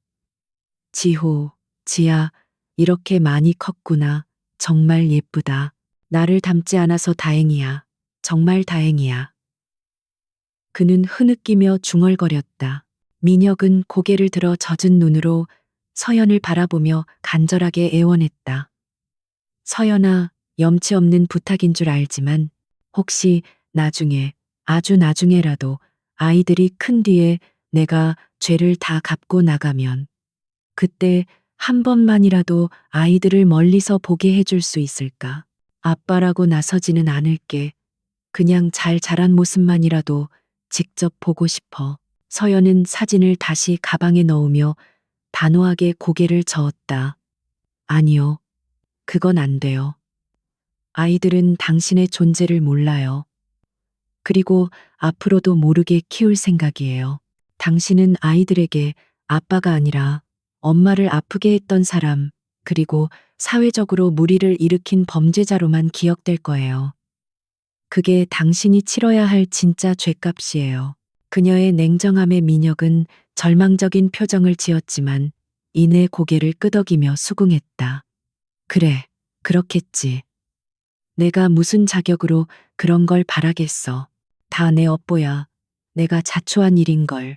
Speaker 1: 지호, 지아, 이렇게 많이 컸구나. 정말 예쁘다. 나를 닮지 않아서 다행이야. 정말 다행이야. 그는 흐느끼며 중얼거렸다. 민혁은 고개를 들어 젖은 눈으로 서연을 바라보며 간절하게 애원했다. 서연아, 염치 없는 부탁인 줄 알지만 혹시 나중에, 아주 나중에라도 아이들이 큰 뒤에 내가 죄를 다 갚고 나가면 그때 한 번만이라도 아이들을 멀리서 보게 해줄 수 있을까? 아빠라고 나서지는 않을게. 그냥 잘 자란 모습만이라도 직접 보고 싶어. 서연은 사진을 다시 가방에 넣으며 단호하게 고개를 저었다. 아니요. 그건 안 돼요. 아이들은 당신의 존재를 몰라요. 그리고 앞으로도 모르게 키울 생각이에요. 당신은 아이들에게 아빠가 아니라 엄마를 아프게 했던 사람, 그리고 사회적으로 무리를 일으킨 범죄자로만 기억될 거예요. 그게 당신이 치러야 할 진짜 죗값이에요. 그녀의 냉정함에 민혁은 절망적인 표정을 지었지만 이내 고개를 끄덕이며 수긍했다. 그래, 그렇겠지. 내가 무슨 자격으로 그런 걸 바라겠어. 다 내 업보야. 내가 자초한 일인걸.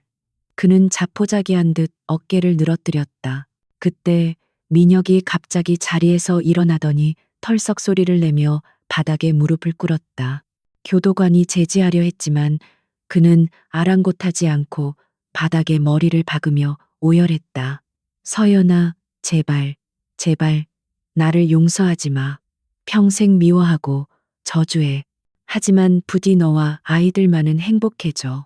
Speaker 1: 그는 자포자기한 듯 어깨를 늘어뜨렸다. 그때 민혁이 갑자기 자리에서 일어나더니 털썩 소리를 내며 바닥에 무릎을 꿇었다. 교도관이 제지하려 했지만 그는 아랑곳하지 않고 바닥에 머리를 박으며 오열했다. 서연아, 제발, 제발, 나를 용서하지 마. 평생 미워하고 저주해. 하지만 부디 너와 아이들만은 행복해져.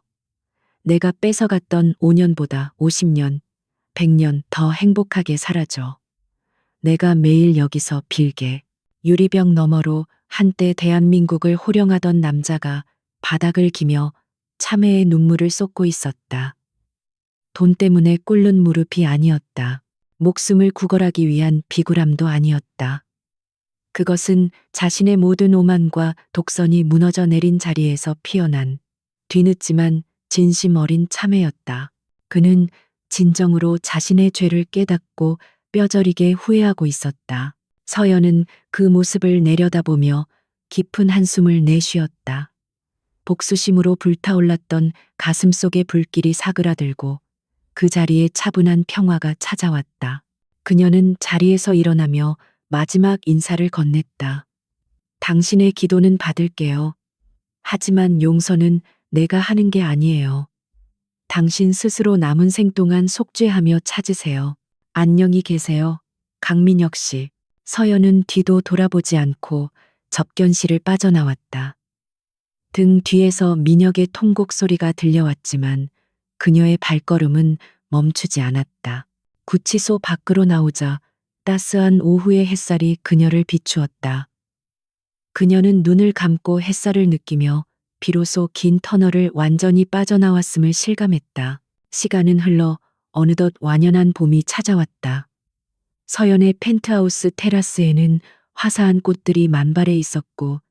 Speaker 1: 내가 뺏어갔던 5년보다 50년, 100년 더 행복하게 살아줘. 내가 매일 여기서 빌게. 유리병 너머로 한때 대한민국을 호령하던 남자가 바닥을 기며 참회의 눈물을 쏟고 있었다. 돈 때문에 꿇는 무릎이 아니었다. 목숨을 구걸하기 위한 비굴함도 아니었다. 그것은 자신의 모든 오만과 독선이 무너져 내린 자리에서 피어난 뒤늦지만 진심 어린 참회였다. 그는 진정으로 자신의 죄를 깨닫고 뼈저리게 후회하고 있었다. 서연은 그 모습을 내려다보며 깊은 한숨을 내쉬었다. 복수심으로 불타올랐던 가슴 속의 불길이 사그라들고 그 자리에 차분한 평화가 찾아왔다. 그녀는 자리에서 일어나며 마지막 인사를 건넸다. 당신의 기도는 받을게요. 하지만 용서는 내가 하는 게 아니에요. 당신 스스로 남은 생 동안 속죄하며 찾으세요. 안녕히 계세요. 강민혁 씨. 서연은 뒤도 돌아보지 않고 접견실을 빠져나왔다. 등 뒤에서 민혁의 통곡 소리가 들려왔지만 그녀의 발걸음은 멈추지 않았다. 구치소 밖으로 나오자 따스한 오후의 햇살이 그녀를 비추었다. 그녀는 눈을 감고 햇살을 느끼며 비로소 긴 터널을 완전히 빠져나왔음을 실감했다. 시간은 흘러 어느덧 완연한 봄이 찾아왔다. 서연의 펜트하우스 테라스에는 화사한 꽃들이 만발해 있었고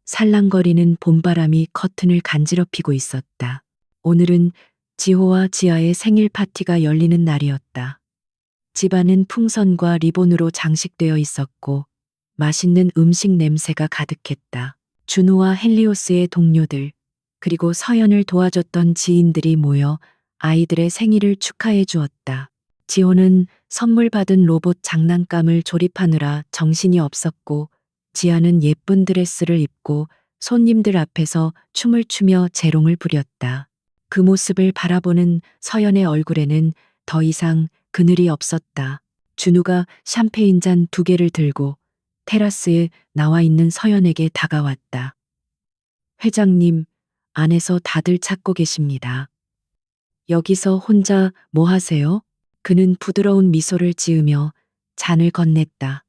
Speaker 1: 살랑거리는 봄바람이 커튼을 간지럽히고 있었다. 오늘은 지호와 지아의 생일 파티가 열리는 날이었다. 집안은 풍선과 리본으로 장식되어 있었고 맛있는 음식 냄새가 가득했다. 준우와 헬리오스의 동료들, 그리고 서연을 도와줬던 지인들이 모여 아이들의 생일을 축하해 주었다. 지호는 선물 받은 로봇 장난감을 조립하느라 정신이 없었고, 지아는 예쁜 드레스를 입고 손님들 앞에서 춤을 추며 재롱을 부렸다. 그 모습을 바라보는 서연의 얼굴에는 더 이상 그늘이 없었다. 준우가 샴페인 잔 2개를 들고 테라스에 나와 있는 서연에게 다가왔다. 회장님, 안에서 다들 찾고 계십니다. 여기서 혼자 뭐 하세요? 그는 부드러운 미소를 지으며 잔을 건넸다.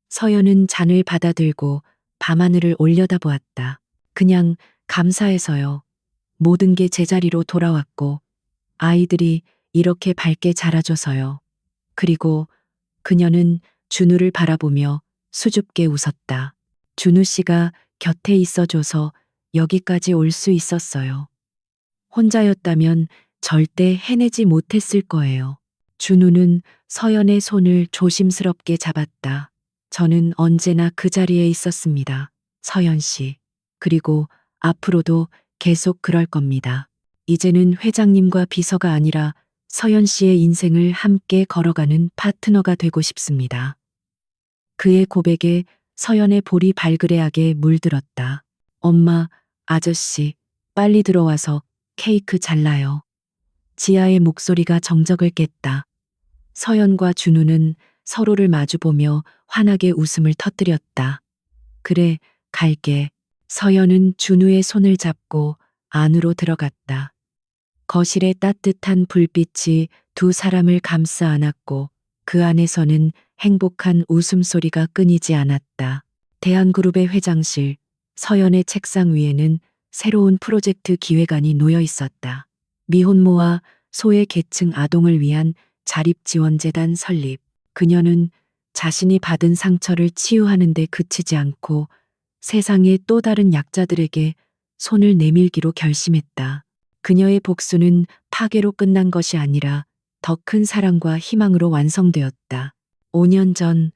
Speaker 1: 서연은 잔을 받아들고 밤하늘을 올려다보았다. 그냥 감사해서요. 모든 게 제자리로 돌아왔고 아이들이 이렇게 밝게 자라줘서요. 그리고 그녀는 준우를 바라보며 수줍게 웃었다. 준우 씨가 곁에 있어줘서 여기까지 올 수 있었어요. 혼자였다면 절대 해내지 못했을 거예요. 준우는 서연의 손을 조심스럽게 잡았다. 저는 언제나 그 자리에 있었습니다. 서연 씨. 그리고 앞으로도 계속 그럴 겁니다. 이제는 회장님과 비서가 아니라 서연 씨의 인생을 함께 걸어가는 파트너가 되고 싶습니다. 그의 고백에 서연의 볼이 발그레하게 물들었다. 엄마, 아저씨, 빨리 들어와서 케이크 잘라요. 지아의 목소리가 정적을 깼다. 서연과 준우는 서로를 마주보며 환하게 웃음을 터뜨렸다. 그래, 갈게. 서연은 준우의 손을 잡고 안으로 들어갔다. 거실의 따뜻한 불빛이 두 사람을 감싸 안았고 그 안에서는 행복한 웃음소리가 끊이지 않았다. 대한그룹의 회장실, 서연의 책상 위에는 새로운 프로젝트 기획안이 놓여 있었다. 미혼모와 소외 계층 아동을 위한 자립지원재단 설립. 그녀는 자신이 받은 상처를 치유하는 데 그치지 않고 세상의 또 다른 약자들에게 손을 내밀기로 결심했다. 그녀의 복수는 파괴로 끝난 것이 아니라 더 큰 사랑과 희망으로 완성되었다. 5년 전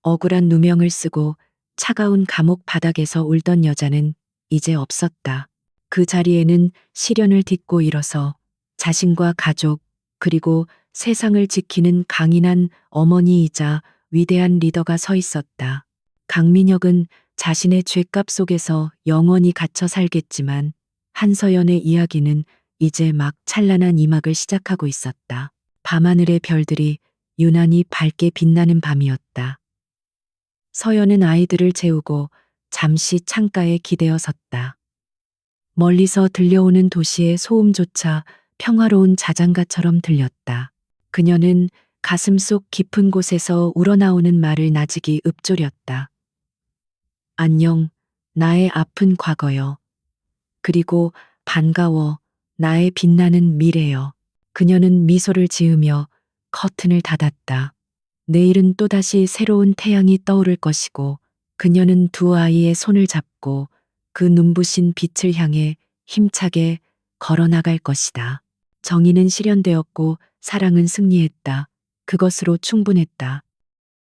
Speaker 1: 억울한 누명을 쓰고 차가운 감옥 바닥에서 울던 여자는 이제 없었다. 그 자리에는 시련을 딛고 일어서 자신과 가족, 그리고 세상을 지키는 강인한 어머니이자 위대한 리더가 서 있었다. 강민혁은 자신의 죄값 속에서 영원히 갇혀 살겠지만 한서연의 이야기는 이제 막 찬란한 이막을 시작하고 있었다. 밤하늘의 별들이 유난히 밝게 빛나는 밤이었다. 서연은 아이들을 재우고 잠시 창가에 기대어 섰다. 멀리서 들려오는 도시의 소음조차 평화로운 자장가처럼 들렸다. 그녀는 가슴속 깊은 곳에서 우러나오는 말을 나직이 읊조렸다. 안녕, 나의 아픈 과거여. 그리고 반가워, 나의 빛나는 미래여. 그녀는 미소를 지으며 커튼을 닫았다. 내일은 또다시 새로운 태양이 떠오를 것이고 그녀는 두 아이의 손을 잡고 그 눈부신 빛을 향해 힘차게 걸어나갈 것이다. 정의는 실현되었고 사랑은 승리했다. 그것으로 충분했다.